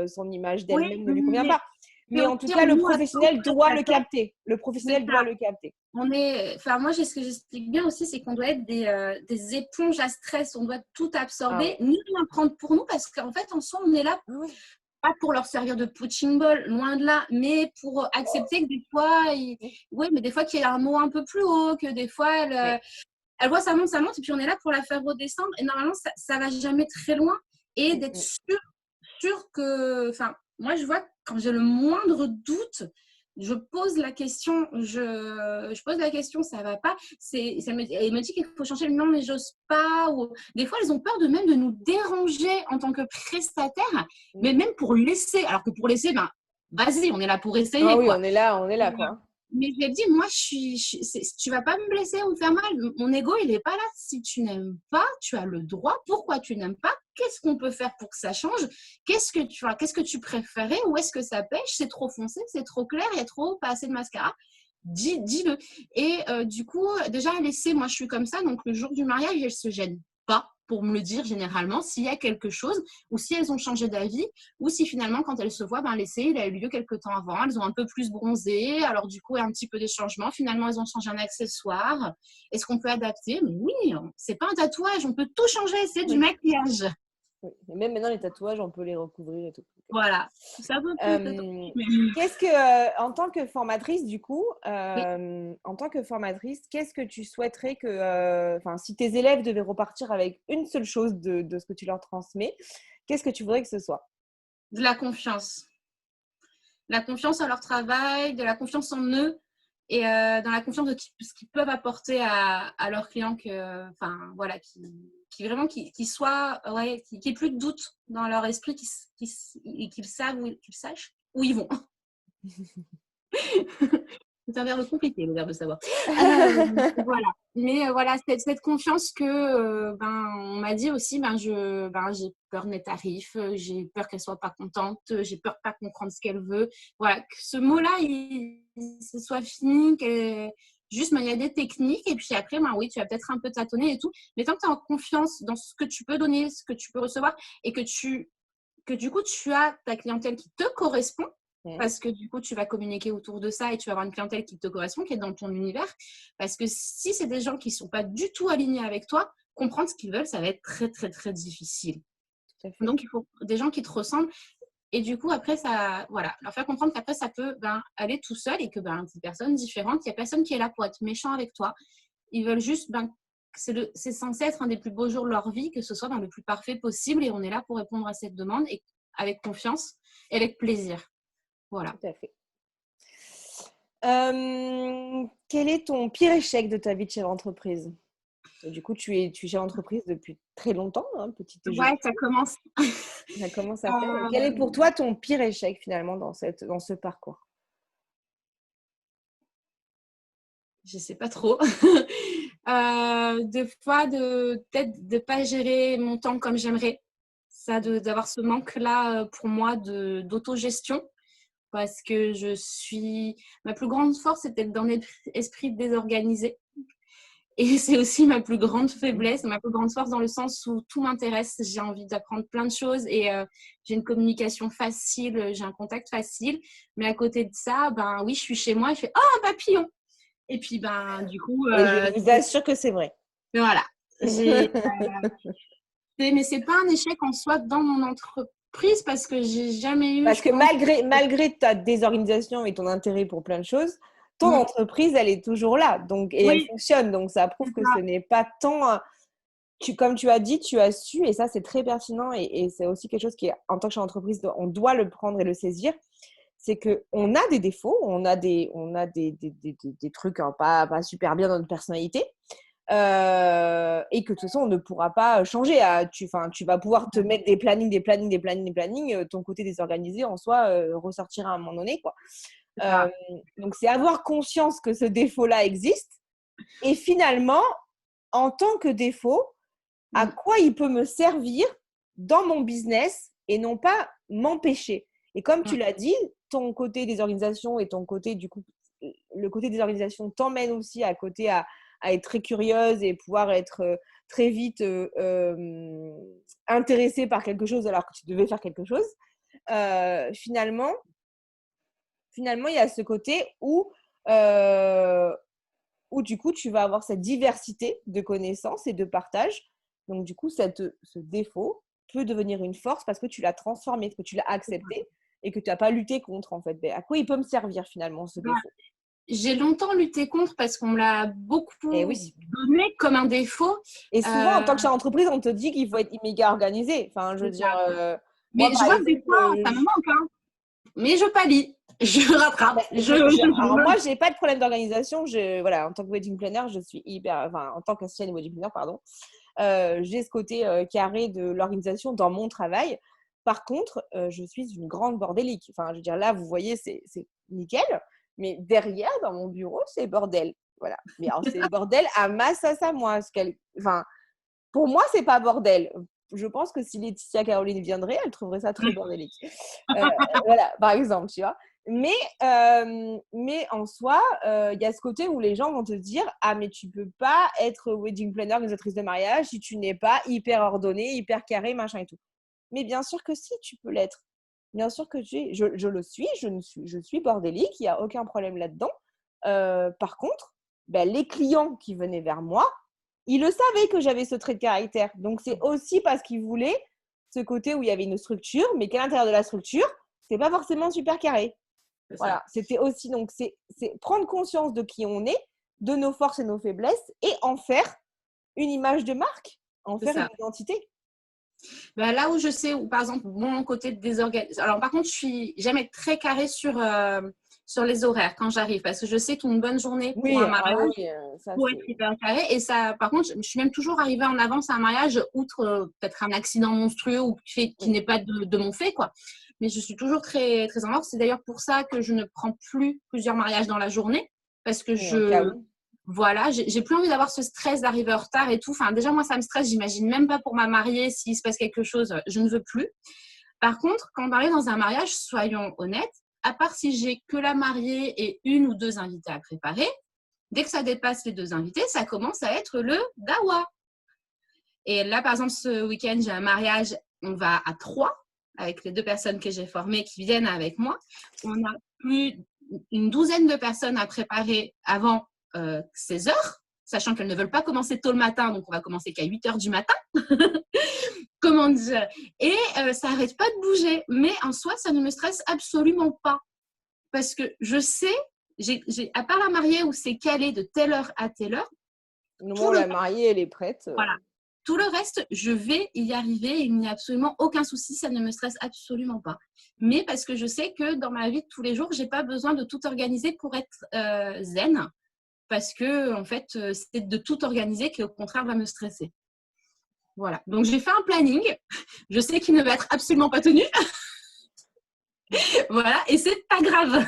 son image d'elle-même ne lui convient pas. Mais en tout cas, le professionnel doit le capter. Le professionnel doit le capter. Moi, ce que j'explique bien aussi, c'est qu'on doit être des éponges à stress. On doit tout absorber, ni rien prendre pour nous, parce qu'en fait, en soi, on est là pas pour leur servir de punching ball, loin de là, mais pour accepter que des fois, mais des fois qu'il y a un mot un peu plus haut, que des fois, elle voit ça monte, et puis on est là pour la faire redescendre. Et normalement, ça va jamais très loin. Et d'être sûr que... moi, je vois que quand j'ai le moindre doute, je pose la question, ça va pas. Elle me dit qu'il faut changer, non, mais j'ose pas. Ou... Des fois, elles ont peur même de nous déranger en tant que prestataire, mais même pour laisser. Alors que pour laisser, vas-y, on est là pour essayer. Ah oui, on est là, quoi. Mais je lui ai dit, moi, tu vas pas me blesser ou me faire mal. Mon ego, il n'est pas là. Si tu n'aimes pas, tu as le droit. Pourquoi tu n'aimes pas? Qu'est-ce qu'on peut faire pour que ça change? Qu'est-ce que tu préférais? Où est-ce que ça pêche? C'est trop foncé, c'est trop clair, il y a pas assez de mascara. Dis-le. Et du coup, déjà, laisser, moi, je suis comme ça. Donc, le jour du mariage, elle se gêne pas pour me le dire généralement s'il y a quelque chose ou si elles ont changé d'avis ou si finalement quand elles se voient, l'essai il a eu lieu quelques temps avant, elles ont un peu plus bronzé, alors du coup il y a un petit peu des changements, finalement elles ont changé un accessoire, est-ce qu'on peut adapter? Mais oui, c'est pas un tatouage, on peut tout changer, c'est du maquillage. Oui. Et même maintenant les tatouages on peut les recouvrir et tout. Voilà. Ça peut qu'est-ce que en tant que formatrice du coup, qu'est-ce que tu souhaiterais que, si tes élèves devaient repartir avec une seule chose de ce que tu leur transmets, qu'est-ce que tu voudrais que ce soit? De la confiance. La confiance à leur travail, de la confiance en eux et dans la confiance de ce qu'ils peuvent apporter à leurs clients, qui vraiment qui soit qui ait plus de doute dans leur esprit, qu'ils sachent où ils vont. C'est un verbe compliqué, le verbe savoir. Voilà. Mais voilà, cette confiance que on m'a dit aussi, j'ai peur de mes tarifs, j'ai peur qu'elle soit pas contente, j'ai peur de pas comprendre ce qu'elle veut. Voilà, que ce mot-là, ce soit fini, juste, il y a des techniques et puis après, oui, tu vas peut-être un peu tâtonner et tout. Mais tant que tu es en confiance dans ce que tu peux donner, ce que tu peux recevoir et que du coup, tu as ta clientèle qui te correspond, parce que du coup, tu vas communiquer autour de ça et tu vas avoir une clientèle qui te correspond, qui est dans ton univers. Parce que si c'est des gens qui ne sont pas du tout alignés avec toi, comprendre ce qu'ils veulent, ça va être très, très, très difficile. Donc, il faut des gens qui te ressemblent. Et du coup, après, leur faire comprendre qu'après, ça peut aller tout seul et que c'est des personnes différentes. Il n'y a personne qui est là pour être méchant avec toi. Ils veulent juste... c'est censé être un des plus beaux jours de leur vie, que ce soit dans le plus parfait possible. Et on est là pour répondre à cette demande et avec confiance et avec plaisir. Voilà. Tout à fait. Quel est ton pire échec de ta vie de chef d'entreprise? Et du coup, tu es chef d'entreprise depuis très longtemps, hein, petite Ouais, jeune ça commence. fille. Comment ça fait? Et quel est Euh, pour toi ton pire échec finalement dans ce parcours? je sais pas trop. Des fois, peut-être de pas gérer mon temps comme j'aimerais. Ça, d'avoir ce manque-là pour moi d'autogestion. Parce que ma plus grande force, c'est d'être dans l'esprit désorganisé. Et c'est aussi ma plus grande faiblesse, ma plus grande force dans le sens où tout m'intéresse. J'ai envie d'apprendre plein de choses et j'ai une communication facile, j'ai un contact facile. Mais à côté de ça, ben oui, je suis chez moi et je fais « Oh, un papillon !» Et puis, ben, du coup, Et je vous assure que c'est vrai. voilà. Mais c'est pas un échec en soi dans mon entreprise parce que j'ai jamais eu, Parce je que pense… malgré ta désorganisation et ton intérêt pour plein de choses, ton Mm. entreprise, elle est toujours là. Donc, et elle Oui, fonctionne. Donc, ça prouve c'est que ce ça. n'est pas tant. Comme tu as dit, tu as su, et ça, c'est très pertinent. Et c'est aussi quelque chose qui, en tant que chef d'entreprise, on doit le prendre et le saisir. C'est qu'on a des défauts, on a des trucs hein, pas super bien dans notre personnalité. Et que de toute façon, on ne pourra pas changer. Tu vas pouvoir te mettre des plannings. Ton côté désorganisé, en soi, ressortira à un moment donné. Quoi. C'est Euh, ça. donc, c'est avoir conscience que ce défaut-là existe. Et finalement, en tant que défaut, à Mm. quoi il peut me servir dans mon business et non pas m'empêcher. Et comme tu Mm. l'as dit, ton côté des organisations et ton côté, du coup, le côté des organisations t'emmène aussi à être très curieuse et pouvoir être très vite intéressée par quelque chose alors que tu devais faire quelque chose. Finalement, il y a ce côté où du coup, tu vas avoir cette diversité de connaissances et de partage. Donc, du coup, ce défaut peut devenir une force parce que tu l'as transformé, parce que tu l'as accepté et que tu n'as pas lutté contre, en fait. Ben, à quoi il peut me servir, finalement, ce Ben, défaut? j'ai longtemps lutté contre parce qu'on me l'a Eh beaucoup oui. donné comme un défaut. Et souvent, en Euh, tant que chef d'entreprise, on te dit qu'il faut être méga organisé. Enfin, je veux c'est dire, ça. moi, Mais je par vois que des exemple, fois, ça me manque. Hein. Mais je pallie, je rattrape. ben, alors moi, j'ai pas de problème d'organisation. Voilà, en tant que wedding planner, je suis enfin, en tant qu'ancienne wedding planner, pardon, j'ai ce côté carré de l'organisation dans mon travail. Par contre, je suis une grande bordélique. Enfin, je veux dire, là, vous voyez, c'est nickel. Mais derrière, dans mon bureau, c'est bordel. Voilà. Mais alors, c'est bordel à ma sauce à moi. Enfin, pour moi, c'est pas bordel. Je pense que si Laetitia Caroline viendrait, elle trouverait ça très bordélique. Euh, voilà, par exemple, tu vois. Mais en soi, il y a ce côté où les gens vont te dire ah mais tu peux pas être wedding planner, organisatrice de mariage si tu n'es pas hyper ordonnée, hyper carré, machin et tout. Mais bien sûr que si, tu peux l'être. Bien sûr que je le suis, je suis bordélique, il n'y a aucun problème là-dedans. Par contre, ben, les clients qui venaient vers moi, ils le savaient que j'avais ce trait de caractère. Donc c'est aussi parce qu'ils voulaient ce côté où il y avait une structure, mais qu'à l'intérieur de la structure, c'est pas forcément super carré. C'est ça. Voilà, c'était aussi donc c'est prendre conscience de qui on est, de nos forces et nos faiblesses, et en faire une image de marque, en C'est faire une ça. identité. Ben, là où je sais, où, par exemple, mon côté de désorganisation. Alors, par contre, j'aime être très carrée sur les horaires quand j'arrive parce que je sais qu'une bonne journée pour Oui, un ah mariage, oui, ça pour être c'est. hyper carré. Et ça, par contre, je suis même toujours arrivée en avance à un mariage, outre peut-être un accident monstrueux ou qui n'est pas de mon fait, quoi. Mais je suis toujours très, très en avance. C'est d'ailleurs pour ça que je ne prends plus plusieurs mariages dans la journée parce que Oui, en cas où. voilà, j'ai plus envie d'avoir ce stress d'arriver en retard et tout. Enfin, déjà, moi, ça me stresse. J'imagine même pas pour ma mariée s'il se passe quelque chose. Je ne veux plus. Par contre, quand on arrive dans un mariage, soyons honnêtes, à part si j'ai que la mariée et une ou deux invités à préparer, dès que ça dépasse les deux invités, ça commence à être le dawa. Et là, par exemple, ce week-end, j'ai un mariage, on va à trois avec les deux personnes que j'ai formées qui viennent avec moi. On a plus une douzaine de personnes à préparer avant 16 heures, sachant qu'elles ne veulent pas commencer tôt le matin, donc on va commencer qu'à 8 heures du matin. Comment dire? Et ça n'arrête pas de bouger. Mais en soi, ça ne me stresse absolument pas. Parce que je sais, à part la mariée où c'est calé de telle heure à telle heure, tout Moi, le la reste, mariée, elle est prête. voilà. Tout le reste, je vais y arriver. Il n'y a absolument aucun souci. Ça ne me stresse absolument pas. Mais parce que je sais que dans ma vie de tous les jours, j'ai pas besoin de tout organiser pour être zen. Parce que, en fait, c'est de tout organiser qui, au contraire, va me stresser. Voilà. Donc, j'ai fait un planning. Je sais qu'il ne va être absolument pas tenu. Voilà. Et c'est pas grave.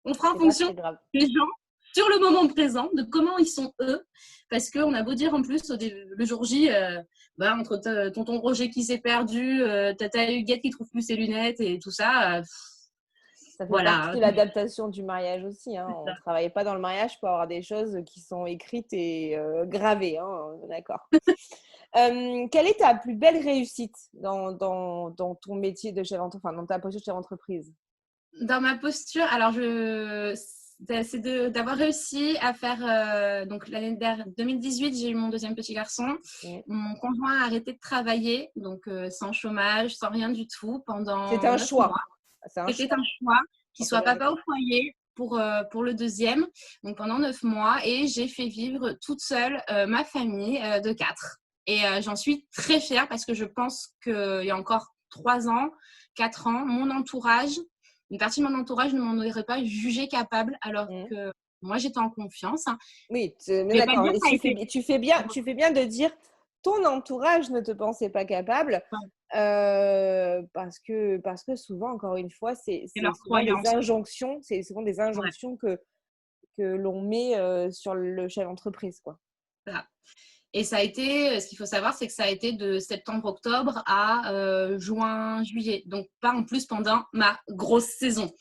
On fera en fonction des gens sur le moment présent, de comment ils sont eux. Parce qu'on a beau dire en plus, le jour J, entre tonton Roger qui s'est perdu, tata Huguette qui trouve plus ses lunettes et tout ça. Ça fait partie de l'adaptation du mariage aussi. Hein. On ne travaille pas dans le mariage pour avoir des choses qui sont écrites et gravées. Hein. D'accord. Quelle est ta plus belle réussite dans ton métier de chef d'entreprise, enfin, dans ta posture de chef d'entreprise? Dans ma posture, alors c'est d'avoir réussi à faire, donc l'année dernière, 2018, j'ai eu mon deuxième petit garçon. Mon conjoint a arrêté de travailler, donc sans chômage, sans rien du tout pendant C'était un choix. mois. C'était un choix qu'il soit papa au foyer pour le deuxième, donc pendant 9 mois, et j'ai fait vivre toute seule ma famille de 4. Et j'en suis très fière parce que je pense qu'il y a encore 3 ans, 4 ans, une partie de mon entourage ne m'en aurait pas jugée capable, alors que moi, j'étais en confiance. Oui, d'accord. Tu fais bien de dire ton entourage ne te pensait pas capable. Parce que souvent, encore une fois, c'est souvent des injonctions. C'est souvent des injonctions que l'on met sur le chef d'entreprise, quoi. Voilà. Et ça a été, ce qu'il faut savoir, c'est que ça a été de septembre-octobre à juin-juillet. Donc, pas en plus pendant ma grosse saison.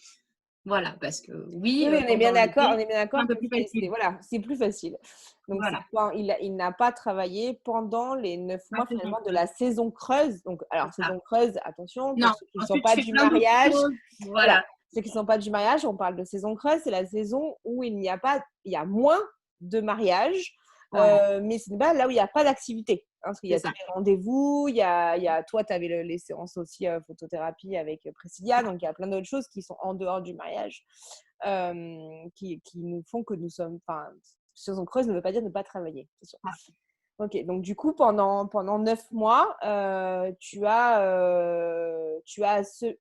Voilà, parce que oui, on est bien d'accord. C'est plus facile. Donc, voilà. Il n'a pas travaillé pendant les 9 mois finalement de la saison creuse. Donc, alors, saison creuse, attention, pour ceux qui ne sont pas du mariage. Voilà. Ceux qui ne sont pas du mariage, on parle de saison creuse. C'est la saison où il y a moins de mariages. Mais c'est pas là où il n'y a pas d'activité. Hein, parce qu'il y a des rendez-vous, toi, tu avais les séances aussi photothérapie avec Priscilla, donc il y a plein d'autres choses qui sont en dehors du mariage qui nous font que nous sommes. Enfin, saison creuse ne veut pas dire ne pas travailler, c'est sûr. Ok, donc du coup, pendant 9 mois, tu as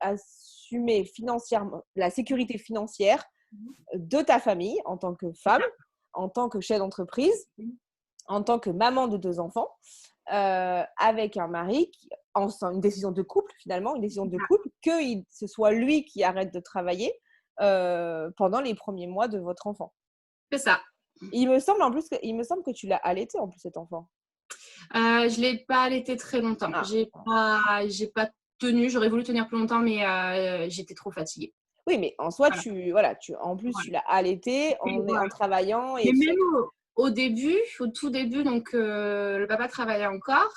assumé financièrement la sécurité financière de ta famille en tant que femme, en tant que chef d'entreprise, en tant que maman de 2 enfants, avec un mari, une décision de couple finalement, que ce soit lui qui arrête de travailler pendant les premiers mois de votre enfant. C'est ça. Il me semble que tu l'as allaité en plus cet enfant. Je l'ai pas allaité très longtemps. J'ai pas tenu. J'aurais voulu tenir plus longtemps, mais j'étais trop fatiguée. Oui, mais en soi, tu l'as allaité en travaillant. Mais même au tout début, donc le papa travaillait encore.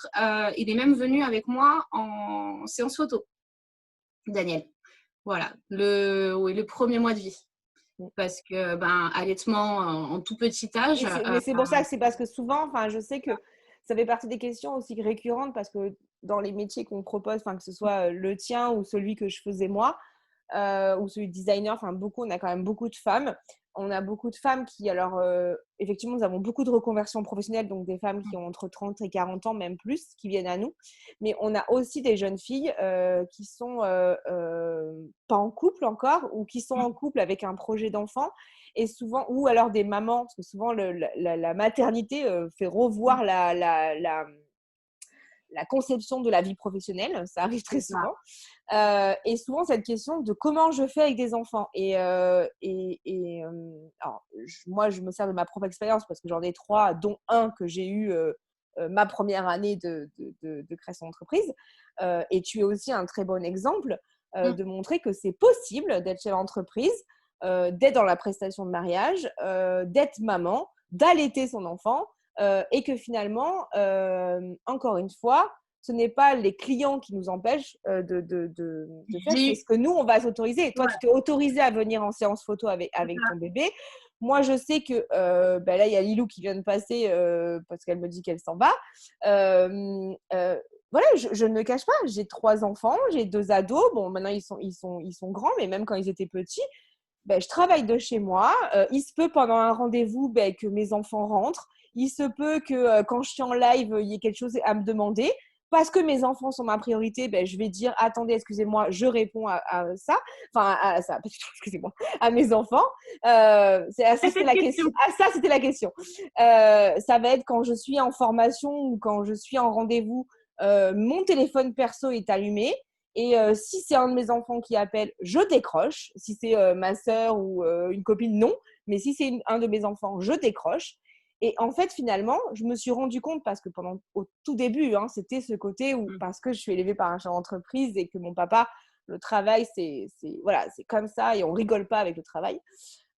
Il est même venu avec moi en séance photo, Daniel. Voilà, le premier mois de vie. Parce que, allaitement en tout petit âge. Mais c'est pour ça que c'est parce que souvent, je sais que ça fait partie des questions aussi récurrentes parce que dans les métiers qu'on propose, que ce soit le tien ou celui que je faisais moi, ou celui de designer, on a quand même beaucoup de femmes. On a beaucoup de femmes qui, alors, effectivement, nous avons beaucoup de reconversions professionnelles, donc des femmes qui ont entre 30 et 40 ans, même plus, qui viennent à nous. Mais on a aussi des jeunes filles qui sont pas en couple encore ou qui sont en couple avec un projet d'enfant. Et souvent, ou alors des mamans, parce que souvent la maternité fait revoir la conception de la vie professionnelle, ça arrive très souvent. Et souvent, cette question de comment je fais avec des enfants. Alors, moi, je me sers de ma propre expérience parce que j'en ai 3, dont un que j'ai eu ma première année de création d'entreprise. Et tu es aussi un très bon exemple de montrer que c'est possible d'être chef d'entreprise, d'être dans la prestation de mariage, d'être maman, d'allaiter son enfant. Et que finalement, encore une fois, ce n'est pas les clients qui nous empêchent de faire, c'est ce que nous, on va s'autoriser. Toi, tu t'es autorisé à venir en séance photo avec ton bébé. Moi, je sais que là, il y a Lilou qui vient de passer parce qu'elle me dit qu'elle s'en va. Voilà, je ne le cache pas, j'ai 3 enfants, j'ai 2 ados. Bon, maintenant, ils sont grands, mais même quand ils étaient petits, ben, je travaille de chez moi. Il se peut pendant un rendez-vous ben, que mes enfants rentrent. Il se peut que quand je suis en live, il y ait quelque chose à me demander. Parce que mes enfants sont ma priorité, ben, je vais dire attendez, excusez-moi, je réponds à ça. Enfin, à ça, excusez-moi, à mes enfants. Ça, c'était la question. Ah, ça, c'était la question. Ça va être quand je suis en formation ou quand je suis en rendez-vous, mon téléphone perso est allumé. Et si c'est un de mes enfants qui appelle, je décroche. Si c'est ma sœur ou une copine, non. Mais si c'est un de mes enfants, je décroche. Et en fait, finalement, je me suis rendu compte, parce que au tout début, hein, c'était ce côté où, parce que je suis élevée par un chef d'entreprise et que mon papa, le travail, voilà, c'est comme ça et on rigole pas avec le travail.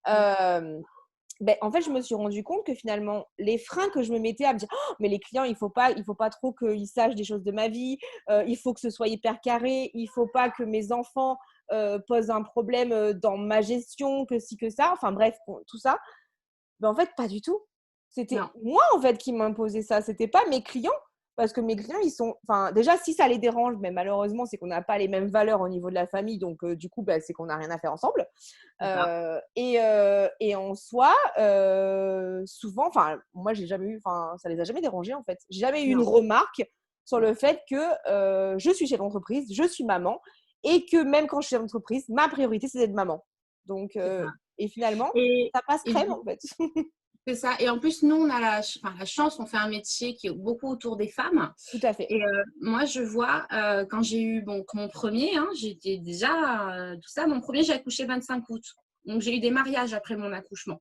Ben, en fait, je me suis rendu compte que finalement, les freins que je me mettais à me dire oh, mais les clients, il faut pas trop qu'ils sachent des choses de ma vie, il faut que ce soit hyper carré, il faut pas que mes enfants posent un problème dans ma gestion, que ci, que ça, enfin bref, tout ça. Ben, en fait, pas du tout. C'était moi, en fait, qui m'imposais ça. C'était pas mes clients. Parce que mes clients, ils sont… Enfin, déjà, si ça les dérange, mais malheureusement, c'est qu'on n'a pas les mêmes valeurs au niveau de la famille. Donc, du coup, c'est qu'on n'a rien à faire ensemble. Et en soi, souvent, enfin, moi, j'ai jamais eu… Enfin, ça les a jamais dérangés, en fait. J'ai jamais eu une remarque sur le fait que je suis chef d'entreprise, je suis maman. Et que même quand je suis chef d'entreprise, ma priorité, c'est d'être maman. Donc, et finalement, ça passe crème, en fait. C'est ça. Et en plus, nous, on a la chance, on fait un métier qui est beaucoup autour des femmes. Tout à fait. Et moi, je vois, quand j'ai eu mon premier, hein, j'étais déjà, tout ça, mon premier, j'ai accouché 25 août. Donc, j'ai eu des mariages après mon accouchement.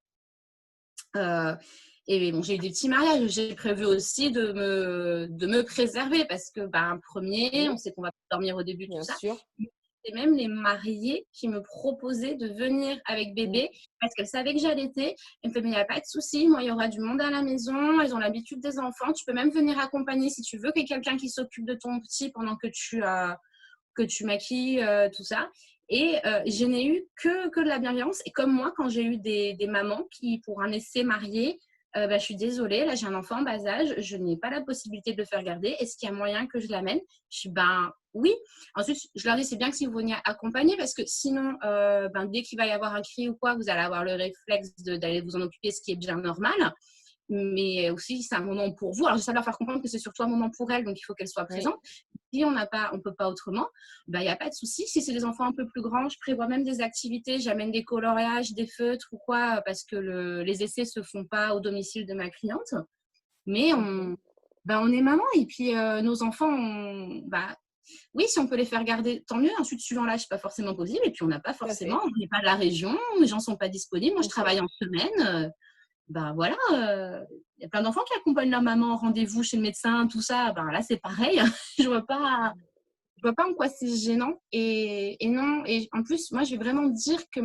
Et bon, j'ai eu des petits mariages. J'ai prévu aussi de me préserver parce que, premier, on sait qu'on va dormir au début, bien tout ça. sûr. C'est même les mariées qui me proposaient de venir avec bébé parce qu'elles savaient que j'allaitais. Elles me disaient, mais il n'y a pas de souci, moi, il y aura du monde à la maison, elles ont l'habitude des enfants, tu peux même venir accompagner si tu veux, qu'il y ait quelqu'un qui s'occupe de ton petit pendant que tu maquilles, tout ça. Et je n'ai eu que de la bienveillance. Et comme moi, quand j'ai eu des mamans qui, pour un essai marié, je suis désolée, là j'ai un enfant en bas âge, je n'ai pas la possibilité de le faire garder. Est-ce qu'il y a moyen que je l'amène? Je suis oui. Ensuite, je leur dis c'est bien que si vous veniez accompagner parce que sinon, dès qu'il va y avoir un cri ou quoi, vous allez avoir le réflexe d'aller vous en occuper, ce qui est bien normal. Mais aussi, c'est un moment pour vous. Alors, j'essaie de leur faire comprendre que c'est surtout un moment pour elles, donc il faut qu'elles soient présentes. Si on ne peut pas autrement, il n'y a pas de souci. Si c'est des enfants un peu plus grands, je prévois même des activités. J'amène des coloriages, des feutres ou quoi, parce que les essais ne se font pas au domicile de ma cliente. Mais on est maman et puis nos enfants, oui, si on peut les faire garder, tant mieux. Ensuite, suivant l'âge, c'est pas forcément possible. Et puis, on n'a pas forcément, on n'est pas de la région, les gens sont pas disponibles. Moi, je travaille en semaine. Voilà, il y a plein d'enfants qui accompagnent leur maman en rendez-vous chez le médecin, tout ça. Là, c'est pareil. Je vois pas en quoi c'est gênant. Et non, et en plus, moi, je vais vraiment dire que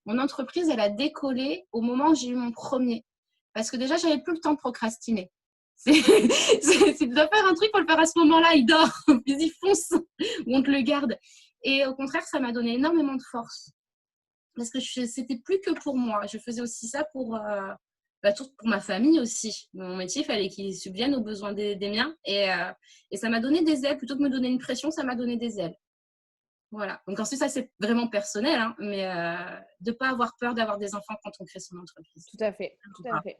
mon entreprise, elle a décollé au moment où j'ai eu mon premier. Parce que déjà, j'avais plus le temps de procrastiner. Tu dois faire un truc, il faut le faire à ce moment-là, il dort, puis il fonce, ou on te le garde. Et au contraire, ça m'a donné énormément de force. Parce que c'était plus que pour moi. Je faisais aussi ça pour ma famille aussi. Mon métier, il fallait qu'il subvienne aux besoins des miens. Et ça m'a donné des ailes. Plutôt que de me donner une pression, ça m'a donné des ailes. Voilà. Donc ensuite, ça, c'est vraiment personnel. Hein, mais de ne pas avoir peur d'avoir des enfants quand on crée son entreprise. Tout à fait. Tout à fait.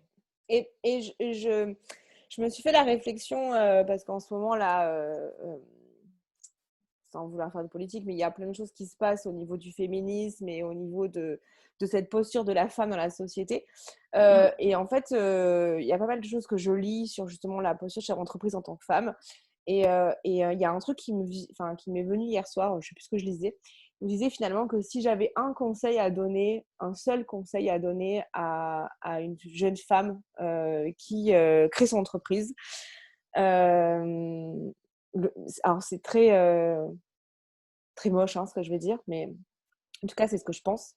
Et je me suis fait la réflexion parce qu'en ce moment, là, sans vouloir faire de politique, mais il y a plein de choses qui se passent au niveau du féminisme et au niveau de cette posture de la femme dans la société. Et en fait, il y a pas mal de choses que je lis sur justement la posture de chef d'entreprise en tant que femme. Et il y a un truc qui m'est venu hier soir, je ne sais plus ce que je lisais. Je me disais finalement que si j'avais un seul conseil à donner à une jeune femme qui crée son entreprise, alors c'est très, très moche ce que je vais dire, mais en tout cas, c'est ce que je pense.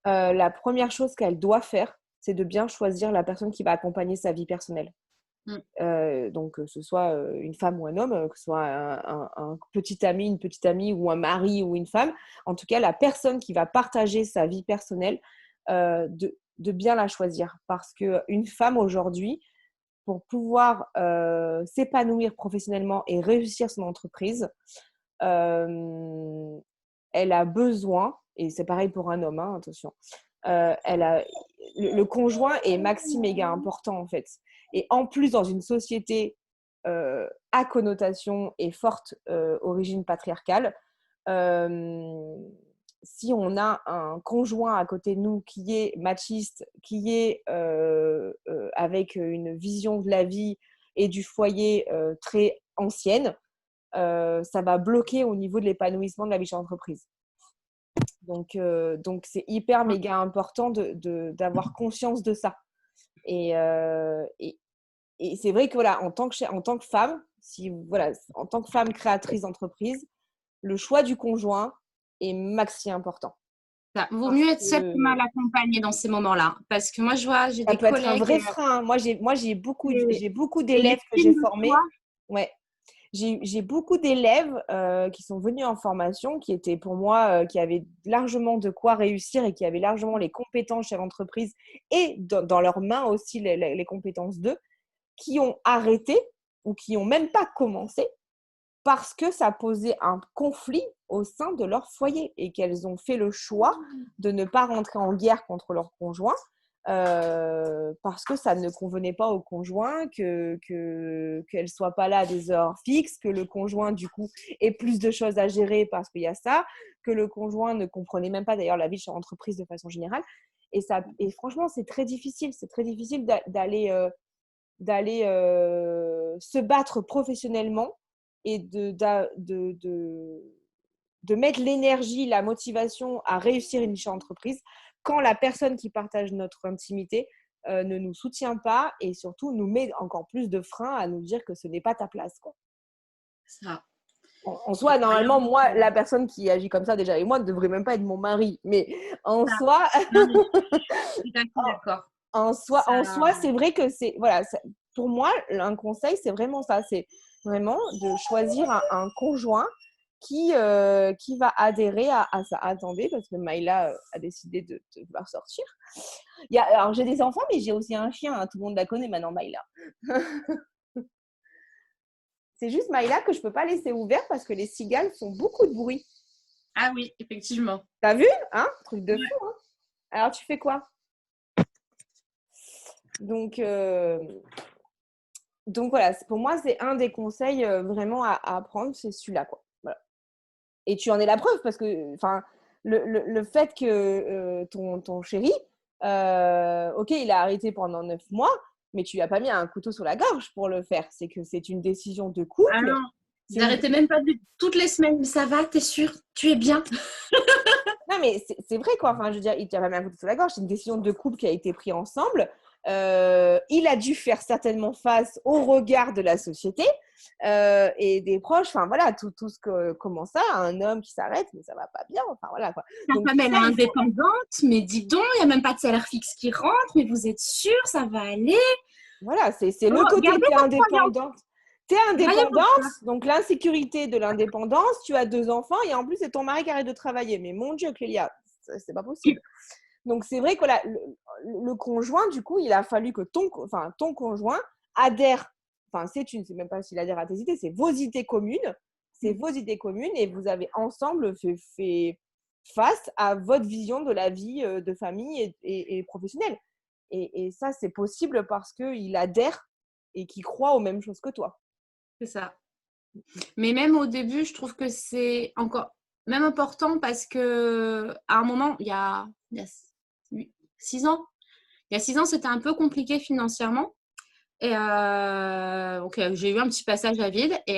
La première chose qu'elle doit faire, c'est de bien choisir la personne qui va accompagner sa vie personnelle. Donc, que ce soit une femme ou un homme, que ce soit un petit ami, une petite amie ou un mari ou une femme. En tout cas, la personne qui va partager sa vie personnelle, de bien la choisir. Parce qu'une femme aujourd'hui, pour pouvoir s'épanouir professionnellement et réussir son entreprise, elle a besoin et c'est pareil pour un homme, hein, attention, le conjoint est maxi méga important en fait. Et en plus, dans une société à connotation et forte origine patriarcale, si on a un conjoint à côté de nous qui est machiste, qui est avec une vision de la vie et du foyer très ancienne, ça va bloquer au niveau de l'épanouissement de la vie chez l'entreprise. Donc c'est hyper méga important d'avoir conscience de ça. Et c'est vrai que voilà, en tant que femme, en tant que femme créatrice d'entreprise, le choix du conjoint est maxi important. Ça vaut mieux être seule que mal accompagnée dans ces moments-là. Parce que moi, je vois, j'ai des peut être un collègues. vrai frein. Moi, j'ai beaucoup d'élèves que j'ai formés. Ouais. J'ai beaucoup d'élèves qui sont venus en formation, qui étaient pour moi, qui avaient largement de quoi réussir et qui avaient largement les compétences chez l'entreprise et dans leurs mains aussi les compétences d'eux, qui ont arrêté ou qui n'ont même pas commencé parce que ça posait un conflit au sein de leur foyer et qu'elles ont fait le choix de ne pas rentrer en guerre contre leur conjoint parce que ça ne convenait pas au conjoint, qu'elle ne soit pas là à des heures fixes, que le conjoint, du coup, ait plus de choses à gérer parce qu'il y a ça, que le conjoint ne comprenait même pas d'ailleurs la vie de son entreprise de façon générale. Et franchement, c'est très difficile. C'est très difficile d'aller se battre professionnellement et de mettre l'énergie, la motivation à réussir une niche entreprise quand la personne qui partage notre intimité ne nous soutient pas et surtout nous met encore plus de freins à nous dire que ce n'est pas ta place, quoi. Ça. En soi, normalement, moi, la personne qui agit comme ça déjà et moi ne devrait même pas être mon mari. Mais en soi, non, mais je suis d'accord. En soi, c'est vrai que c'est voilà. Pour moi, un conseil, c'est vraiment ça. C'est vraiment de choisir un conjoint qui va adhérer à ça. Attendez, parce que Maïla a décidé de vouloir sortir. Alors, j'ai des enfants, mais j'ai aussi un chien. Hein, tout le monde la connaît maintenant, Maïla. C'est juste Maïla que je ne peux pas laisser ouvert parce que les cigales font beaucoup de bruit. Ah oui, effectivement. T'as vu, hein? Truc de fou, hein? Alors, tu fais quoi? Donc voilà, pour moi, c'est un des conseils vraiment à prendre, c'est celui-là, quoi. Voilà. Et tu en es la preuve parce que le fait que ton chéri, ok, il a arrêté pendant 9 mois, mais tu lui as pas mis un couteau sur la gorge pour le faire. C'est que c'est une décision de couple. Ah non, j'arrêtais même pas toutes les semaines. Mais ça va, t'es sûre? Tu es bien? Non, mais c'est vrai, quoi. Enfin, je veux dire, il t'a pas mis un couteau sur la gorge. C'est une décision de couple qui a été prise ensemble. Il a dû faire certainement face au regard de la société et des proches. Enfin, voilà, tout ce comment ça, un homme qui s'arrête, mais ça va pas bien. Enfin, voilà, quoi. Ta Donc, femme, elle est indépendante, mais dis donc, il n'y a même pas de salaire fixe qui rentre, mais vous êtes sûre, ça va aller? voilà, c'est le côté, t'es indépendante. T'es indépendante, donc l'insécurité de l'indépendance, tu as 2 enfants et en plus, c'est ton mari qui arrête de travailler. Mais mon Dieu, Clélia, c'est pas possible. Donc, c'est vrai que le conjoint, du coup, il a fallu que ton conjoint adhère. Enfin, c'est même pas s'il adhère à tes idées, c'est vos idées communes. C'est vos idées communes et vous avez ensemble fait face à votre vision de la vie de famille et professionnelle. Et ça, c'est possible parce qu'il adhère et qu'il croit aux mêmes choses que toi. C'est ça. Mais même au début, je trouve que c'est encore même important parce que à un moment, il y a 6 ans, il y a 6 ans, c'était un peu compliqué financièrement. Et donc, j'ai eu un petit passage à vide et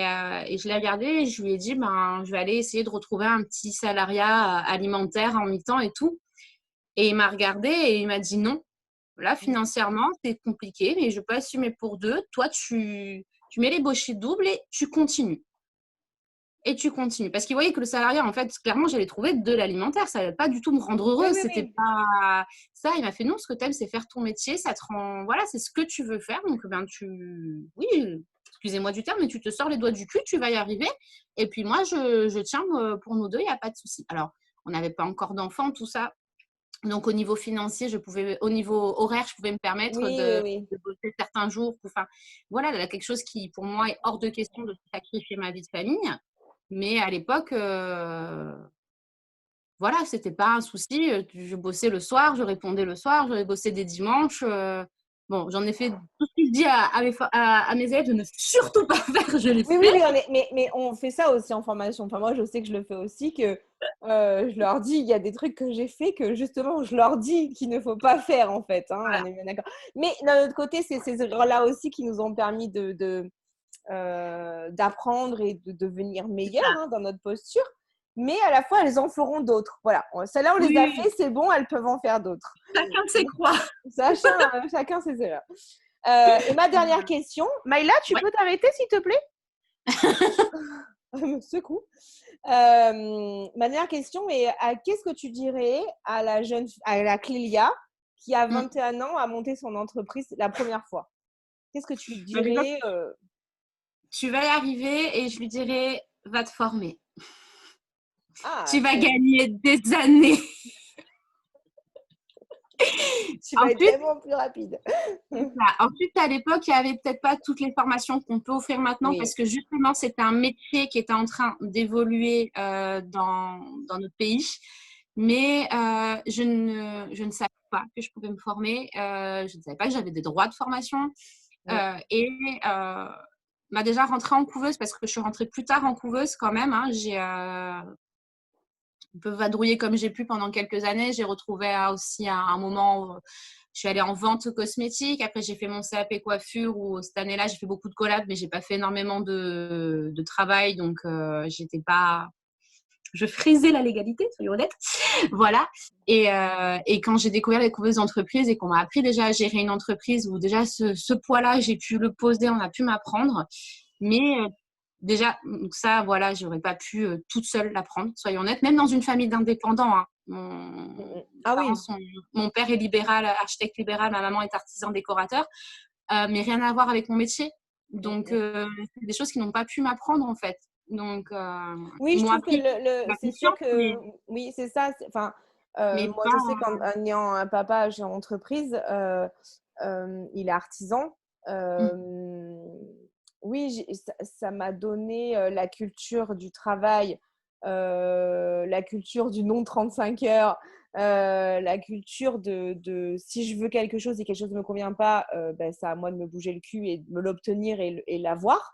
je l'ai regardé et je lui ai dit, ben, je vais aller essayer de retrouver un petit salariat alimentaire en mi-temps et tout. Et il m'a regardé et il m'a dit non. Là, financièrement, c'est compliqué, mais je peux assumer pour 2. Toi, tu mets les bouchées doubles et tu continues. Et tu continues. Parce qu'il voyait que le salariat, en fait, clairement, j'allais trouver de l'alimentaire. Ça n'allait pas du tout me rendre heureuse. C'était pas ça. Il m'a fait non, ce que tu aimes, c'est faire ton métier. Ça te rend. Voilà, c'est ce que tu veux faire. Donc, ben, oui, excusez-moi du terme, mais tu te sors les doigts du cul, tu vas y arriver. Et puis, moi, je tiens pour nous deux, il n'y a pas de souci. Alors, on n'avait pas encore d'enfants, tout ça. Donc, au niveau financier, au niveau horaire, je pouvais me permettre de bosser certains jours. Enfin, voilà, là, quelque chose qui, pour moi, est hors de question de sacrifier ma vie de famille. Mais à l'époque, voilà, c'était pas un souci. Je bossais le soir, je répondais le soir, je bossais des dimanches. Bon, j'en ai fait tout ce que je dis à mes élèves de ne surtout pas faire, je l'ai Oui, oui, fait. oui, mais on fait ça aussi en formation. Enfin, moi, je sais que je le fais aussi, que je leur dis, il y a des trucs que j'ai fait que justement, je leur dis qu'il ne faut pas faire, en fait. Hein, on Voilà. est bien d'accord. Mais d'un autre côté, c'est ces erreurs-là aussi qui nous ont permis d'apprendre et de devenir meilleurs hein, dans notre posture. Mais à la fois, elles en feront d'autres. Voilà. Celles-là, on les a Oui, fait, c'est bon, elles peuvent en faire d'autres. chacun sait quoi. Chacun ses erreurs. Et ma dernière question, Maïla, tu Ouais. peux t'arrêter s'il te plaît? Me secoue. Ma dernière question est qu'est-ce que tu dirais à la Clélia qui a 21 ans a monté son entreprise la première fois? Qu'est-ce que tu lui Bah, déjà, dirais tu vas y arriver et je lui dirai, va te former. Ah, Tu vas gagner des années. tu vas être Ensuite, tellement plus rapide. Ensuite, à l'époque, il n'y avait peut-être pas toutes les formations qu'on peut offrir maintenant Oui. parce que justement, c'était un métier qui était en train d'évoluer dans notre pays. Mais je ne savais pas que je pouvais me former. Je ne savais pas que j'avais des droits de formation. Oui. Déjà rentrée en couveuse, parce que je suis rentrée plus tard en couveuse quand même. Hein, j'ai un peu vadrouillé comme j'ai pu pendant quelques années. J'ai retrouvé aussi un moment où je suis allée en vente cosmétique. Après, j'ai fait mon CAP coiffure où cette année-là, j'ai fait beaucoup de collabs, mais j'ai pas fait énormément de travail. Donc, j'étais pas. Je frisais la légalité, soyons honnêtes. Voilà. Et quand j'ai découvert les couveuses d'entreprise et qu'on m'a appris déjà à gérer une entreprise où déjà ce poids-là, j'ai pu le poser, on a pu m'apprendre. Mais déjà, ça, voilà, j'aurais pas pu toute seule l'apprendre, soyons honnêtes. Même dans une famille d'indépendants, hein. Ah oui. Mon père est libéral, architecte libéral, ma maman est artisan décorateur, mais rien à voir avec mon métier. Donc, c'est des choses qui n'ont pas pu m'apprendre, en fait. Donc, Oui, ils je m'ont trouve que appris la c'est sûr confiance, que oui, c'est ça. Enfin, mais moi, je sais pas. qu'en ayant un papa j'ai entreprise, il est artisan. Oui, ça m'a donné la culture du travail, la culture du non 35 heures, la culture de si je veux quelque chose et quelque chose ne me convient pas, ben, c'est à moi de me bouger le cul et de me l'obtenir et l'avoir.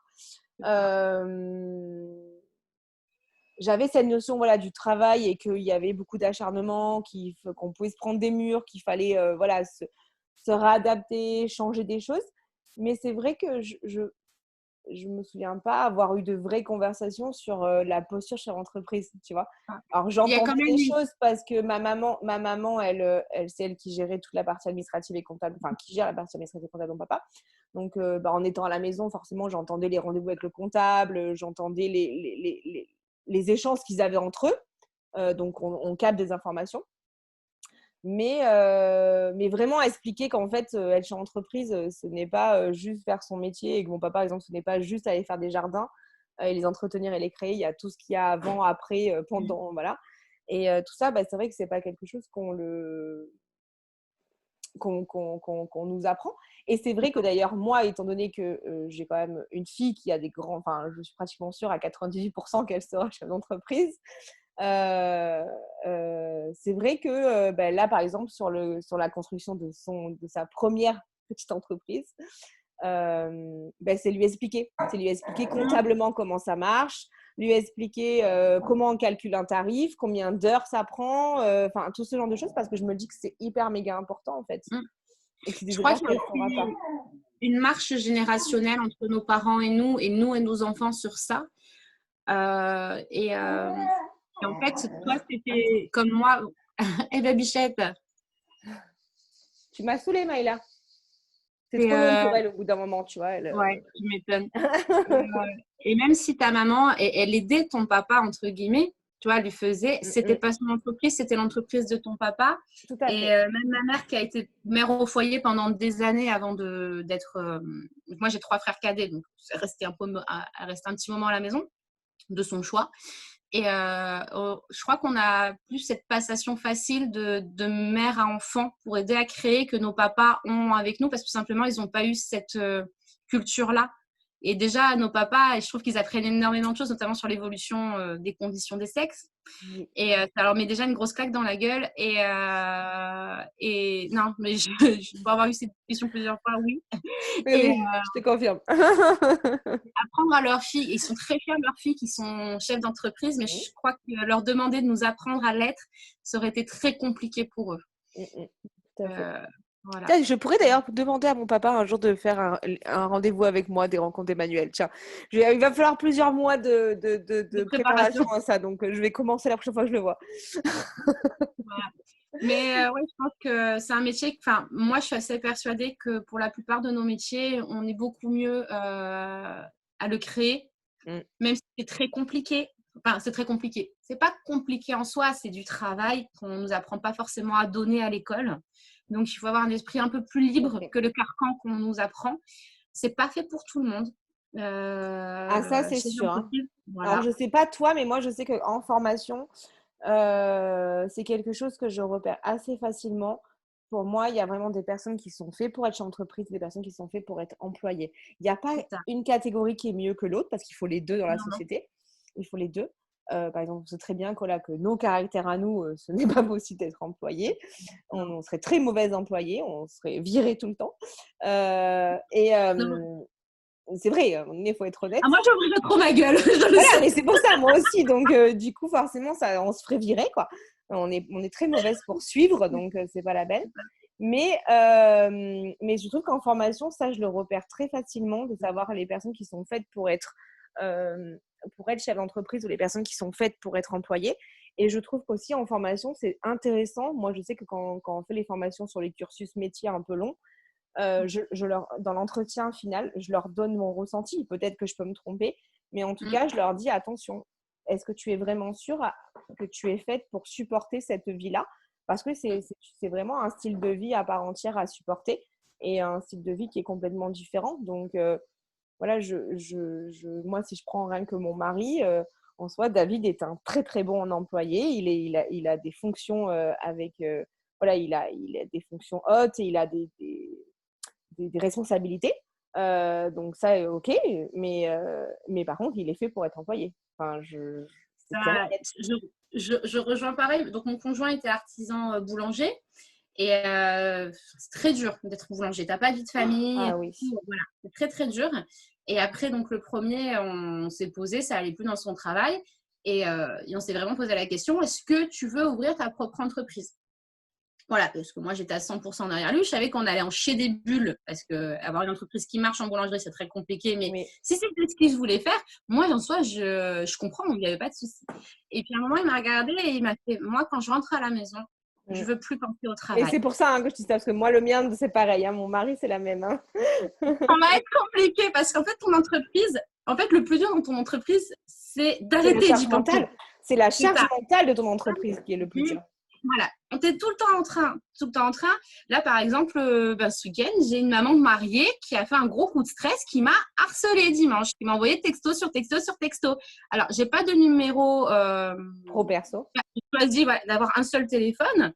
J'avais cette notion voilà, du travail et qu'il y avait beaucoup d'acharnement, qu'on pouvait se prendre des murs, qu'il fallait voilà, se réadapter, changer des choses. Mais c'est vrai que je me souviens pas avoir eu de vraies conversations sur la posture chez l'entreprise, tu vois. Alors, Il y a quand j'entendais même des une. choses parce que ma maman c'est elle qui gérait toute la partie administrative et comptable, enfin, qui gère la partie administrative et comptable de mon papa. Donc, en étant à la maison, forcément, j'entendais les rendez-vous avec le comptable, j'entendais les échanges qu'ils avaient entre eux. Donc, on capte des informations. Mais vraiment expliquer qu'en fait, être chef d'entreprise, ce n'est pas juste faire son métier et que mon papa, par exemple, ce n'est pas juste aller faire des jardins et les entretenir et les créer. Il y a tout ce qu'il y a avant, après, pendant, voilà. Et tout ça, bah, c'est vrai que c'est pas quelque chose qu'on nous apprend. Et c'est vrai que d'ailleurs, moi, étant donné que j'ai quand même une fille qui a des grands, enfin, je suis pratiquement sûre à 98% qu'elle sera chef d'entreprise. C'est vrai que ben là, par exemple, sur la construction de sa première petite entreprise, ben, c'est lui expliquer. C'est lui expliquer comptablement comment ça marche, lui expliquer comment on calcule un tarif, combien d'heures ça prend, enfin, tout ce genre de choses, parce que je me dis que c'est hyper méga important, en fait. Et que c'est Je des crois erreurs qu'il y a qu'elle ne fera pas. aussi une marche générationnelle entre nos parents et nous et nos enfants sur ça. Et en fait, toi, c'était comme moi. Eh ben, Bichette, Tu m'as saoulée, Maïla. C'est c'est, trop long pour elle au bout d'un moment, tu vois. ouais, tu m'étonnes. Et même si ta maman, elle aidait ton papa, entre guillemets, tu vois, elle lui faisait, c'était pas son entreprise, c'était l'entreprise de ton papa. Tout à Et fait. même ma mère qui a été mère au foyer pendant des années avant d'être. Moi, j'ai 3 frères cadets, donc elle restait elle restait un petit moment à la maison de son choix. Et je crois qu'on a plus cette passation facile de mère à enfant pour aider à créer que nos papas ont avec nous parce que tout simplement, ils n'ont pas eu cette culture-là. Et déjà, nos papas, je trouve qu'ils apprennent énormément de choses, notamment sur l'évolution des conditions des sexes. Oui. Et ça leur met déjà une grosse claque dans la gueule. Et non, mais je dois avoir eu cette discussion plusieurs fois, oui. Oui, Et oui, je te confirme. apprendre à leurs filles, ils sont très fiers de leurs filles qui sont chefs d'entreprise, mais je crois que leur demander de nous apprendre à l'être, ça aurait été très compliqué pour eux. Tout à fait. Voilà. Tiens, je pourrais d'ailleurs demander à mon papa un jour de faire un rendez-vous avec moi, des rencontres d'Emmanuel. Tiens, il va falloir plusieurs mois de préparation à ça, donc je vais commencer la prochaine fois que je le vois. Voilà. Mais oui, je pense que c'est un métier, enfin, moi je suis assez persuadée que pour la plupart de nos métiers, on est beaucoup mieux à le créer, même si c'est très compliqué. Enfin, c'est très compliqué. C'est pas compliqué en soi, c'est du travail qu'on ne nous apprend pas forcément à donner à l'école. Donc, il faut avoir un esprit un peu plus libre que le carcan qu'on nous apprend. C'est pas fait pour tout le monde. Ah, ça, c'est sûr. Hein. Voilà. Alors, je sais pas toi, mais moi, je sais qu'en formation, c'est quelque chose que je repère assez facilement. Pour moi, il y a vraiment des personnes qui sont faites pour être chez l'entreprise, des personnes qui sont faites pour être employées. Il n'y a pas une catégorie qui est mieux que l'autre parce qu'il faut les deux dans la société. Il faut les deux. Par exemple, on sait très bien que nos caractères à nous, ce n'est pas possible d'être employé. On serait très mauvais employés, on serait virés tout le temps. C'est vrai, il faut être honnête. Ah, moi, j'ouvrirais trop ma gueule. Voilà, mais c'est pour ça, moi aussi. Donc, du coup, forcément, on se ferait virer, quoi. On est très mauvaise pour suivre, donc c'est pas la peine. Mais je trouve qu'en formation, ça, je le repère très facilement, de savoir les personnes qui sont faites pour être chef d'entreprise ou les personnes qui sont faites pour être employées. Et je trouve qu'aussi en formation, c'est intéressant. Moi, je sais que quand on fait les formations sur les cursus métiers un peu longs, dans l'entretien final, je leur donne mon ressenti. Peut-être que je peux me tromper, mais en tout cas, je leur dis attention, est-ce que tu es vraiment sûre que tu es faite pour supporter cette vie-là? Parce que c'est vraiment un style de vie à part entière à supporter et un style de vie qui est complètement différent. Donc, voilà, moi, si je prends rien que mon mari, en soi, David est un très, très bon employé. Il a des fonctions voilà, il a des fonctions hautes et il a des responsabilités. Donc ça, ok, mais par contre, il est fait pour être employé. Enfin, je rejoins pareil. Donc, mon conjoint était artisan boulanger. Et c'est très dur d'être boulanger. Tu n'as pas de vie de famille. Ah oui. Voilà, c'est très, très dur. Et après, donc, le premier, on s'est posé, ça n'allait plus dans son travail. Et on s'est vraiment posé la question, est-ce que tu veux ouvrir ta propre entreprise? Voilà, parce que moi, j'étais à 100% derrière lui. Je savais qu'on allait en chier des bulles parce qu'avoir une entreprise qui marche en boulangerie, c'est très compliqué. Mais si c'était ce qu'il voulait faire, moi, en soi, je comprends, il n'y avait pas de souci. Et puis, à un moment, il m'a regardé et il m'a fait, moi, quand je rentre à la maison, je ne veux plus penser au travail. Et c'est pour ça que je dis ça, parce que moi, le mien, c'est pareil. Mon mari, c'est la même. Ça va être compliqué parce qu'en fait, ton entreprise, le plus dur dans ton entreprise, c'est d'arrêter d'y penser. C'est la charge mentale de ton entreprise qui est le plus dur. Voilà, on était tout le temps en train. Là, par exemple, ce week-end, j'ai une maman mariée qui a fait un gros coup de stress, qui m'a harcelée dimanche, qui m'a envoyé texto sur texto sur texto. Alors, j'ai pas de numéro pro perso. J'ai choisi d'avoir un seul téléphone.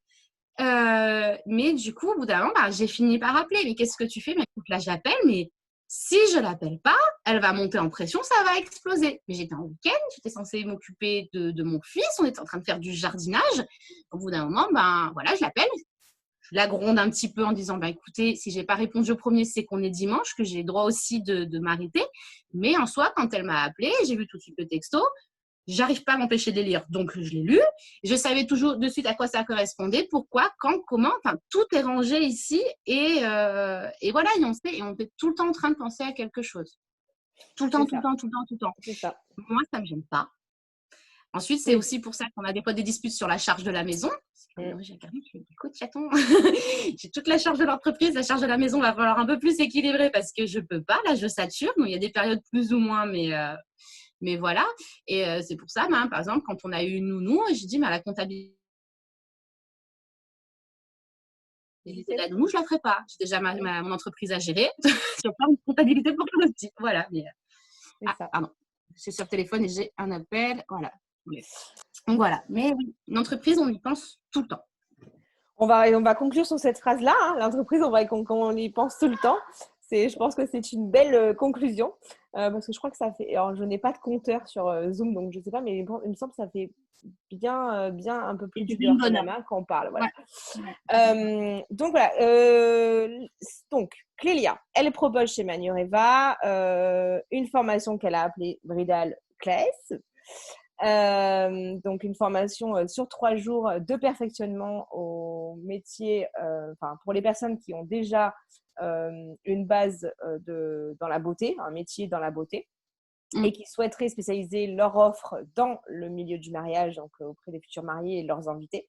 Mais du coup, au bout d'un moment, j'ai fini par appeler. Mais qu'est-ce que tu fais? Mais écoute, là, j'appelle, mais si je l'appelle pas, elle va monter en pression, ça va exploser. Mais j'étais en week-end, j'étais censée m'occuper de mon fils, on était en train de faire du jardinage. Au bout d'un moment, voilà, je l'appelle, je la gronde un petit peu en disant, écoutez, si j'ai pas répondu au premier, c'est qu'on est dimanche, que j'ai le droit aussi de m'arrêter. Mais en soi, quand elle m'a appelé, j'ai vu tout de suite le texto. J'arrive pas à m'empêcher de lire, donc je l'ai lu. Je savais toujours de suite à quoi ça correspondait, pourquoi, quand, comment. Enfin, tout est rangé ici et voilà, et on est tout le temps en train de penser à quelque chose. Tout le temps. C'est ça. Moi, ça me gêne pas. Ensuite, c'est aussi pour ça qu'on a des fois des disputes sur la charge de la maison. J'ai regardé, je me dis, écoute, chaton, j'ai toute la charge de l'entreprise, la charge de la maison va falloir un peu plus équilibrer parce que je peux pas. Là, je sature. Donc, il y a des périodes plus ou moins, mais voilà, et c'est pour ça, par exemple, quand on a eu une nounou, j'ai dit, mais à la comptabilité, la nounou, je ne la ferai pas. J'ai déjà mon entreprise à gérer. Je vais faire une comptabilité pour le petit. Voilà. Mais, pardon. Je suis sur le téléphone et j'ai un appel. Voilà. Donc voilà. Mais oui, une entreprise, on y pense tout le temps. On va conclure sur cette phrase-là. L'entreprise, on y pense tout le temps. Je pense que c'est une belle conclusion parce que je crois que ça fait. Alors, je n'ai pas de compteur sur Zoom, donc je ne sais pas, mais il me semble que ça fait bien un peu plus Et d'une depuis heure une quand bonne même heure. qu'on parle. Voilà. Ouais. Ouais. Donc voilà. Donc, Clélia, elle propose chez Manureva une formation qu'elle a appelée Bridal Class. Donc une formation sur 3 jours de perfectionnement au métier, pour les personnes qui ont déjà une base dans la beauté, un métier dans la beauté, et qui souhaiteraient spécialiser leur offre dans le milieu du mariage, donc auprès des futurs mariés et leurs invités.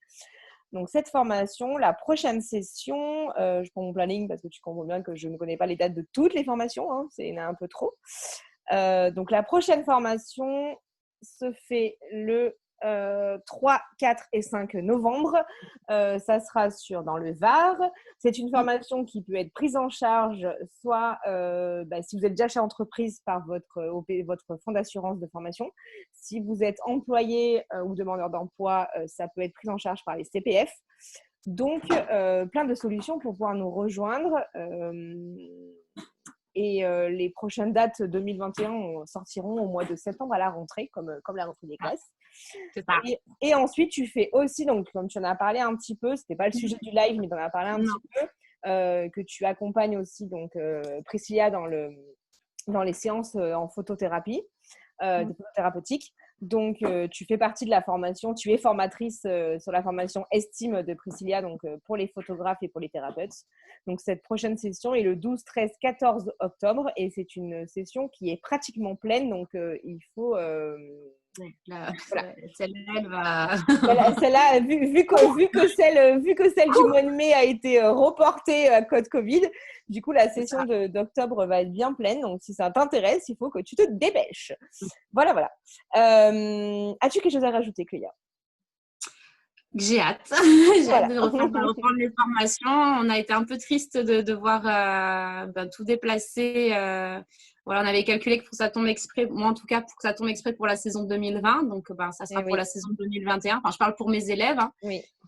Donc cette formation, la prochaine session, je prends mon planning parce que tu comprends bien que je ne connais pas les dates de toutes les formations, hein, il y en a un peu trop. Donc la prochaine formation se fait le 3, 4 et 5 novembre. Ça sera dans le Var. C'est une formation qui peut être prise en charge soit si vous êtes déjà chez entreprise par votre fonds d'assurance de formation. Si vous êtes employé ou demandeur d'emploi, ça peut être pris en charge par les CPF. Donc, plein de solutions pour pouvoir nous rejoindre. Et les prochaines dates 2021 sortiront au mois de septembre à la rentrée, comme la rentrée des classes. C'est ça. Et ensuite, tu fais aussi, donc, comme tu en as parlé un petit peu, ce n'était pas le sujet du live, mais tu en as parlé un petit peu, que tu accompagnes aussi donc, Priscilla dans les séances en photothérapie, thérapeutique. Donc, tu fais partie de la formation, tu es formatrice sur la formation Estime de Priscilla, donc pour les photographes et pour les thérapeutes. Donc, cette prochaine session est le 12, 13, 14 octobre et c'est une session qui est pratiquement pleine. Donc, il faut… voilà. Celle-là, elle va… Celle-là, vu que celle du mois de mai a été reportée à cause Covid, du coup, la session d'octobre va être bien pleine. Donc, si ça t'intéresse, il faut que tu te dépêches. Voilà. As-tu quelque chose à rajouter, Clélia? J'ai hâte. J'ai hâte de reprendre les formations. On a été un peu triste de voir tout déplacer. Voilà, on avait calculé que pour que ça tombe exprès, moi en tout cas, pour que ça tombe exprès pour la saison 2020. Donc, ça sera pour la saison 2021. Enfin, je parle pour mes élèves. Hein,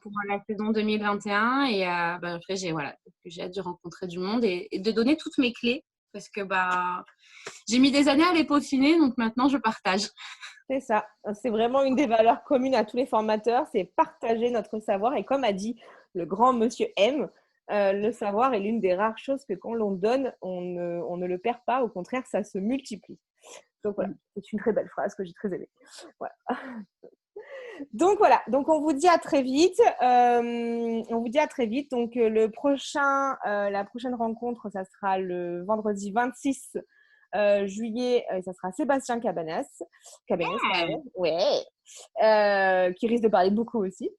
pour la saison 2021. Et après, j'ai hâte de rencontrer du monde et de donner toutes mes clés. Parce que j'ai mis des années à les peaufiner. Donc, maintenant, je partage. C'est ça. C'est vraiment une des valeurs communes à tous les formateurs, c'est partager notre savoir. Et comme a dit le grand monsieur M, le savoir est l'une des rares choses que quand l'on donne, on ne le perd pas. Au contraire, ça se multiplie. Donc voilà, c'est une très belle phrase que j'ai très aimée. Voilà. Donc voilà, donc on vous dit à très vite. Donc la prochaine rencontre, ça sera le vendredi 26 juillet, ça sera Sébastien Cabanas, qui risque de parler beaucoup aussi.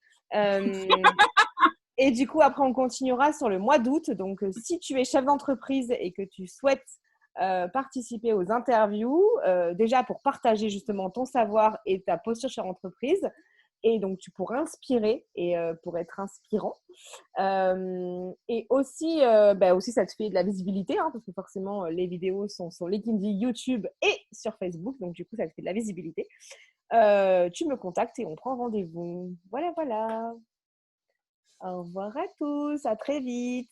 Et du coup, après, on continuera sur le mois d'août. Donc, si tu es chef d'entreprise et que tu souhaites participer aux interviews, déjà pour partager justement ton savoir et ta posture chef d'entreprise, et donc tu pourras inspirer et pour être inspirant. Et aussi, ça te fait de la visibilité, hein, parce que forcément, les vidéos sont sur LinkedIn, YouTube et sur Facebook. Donc, du coup, ça te fait de la visibilité. Tu me contactes et on prend rendez-vous. Voilà. Au revoir à tous. À très vite.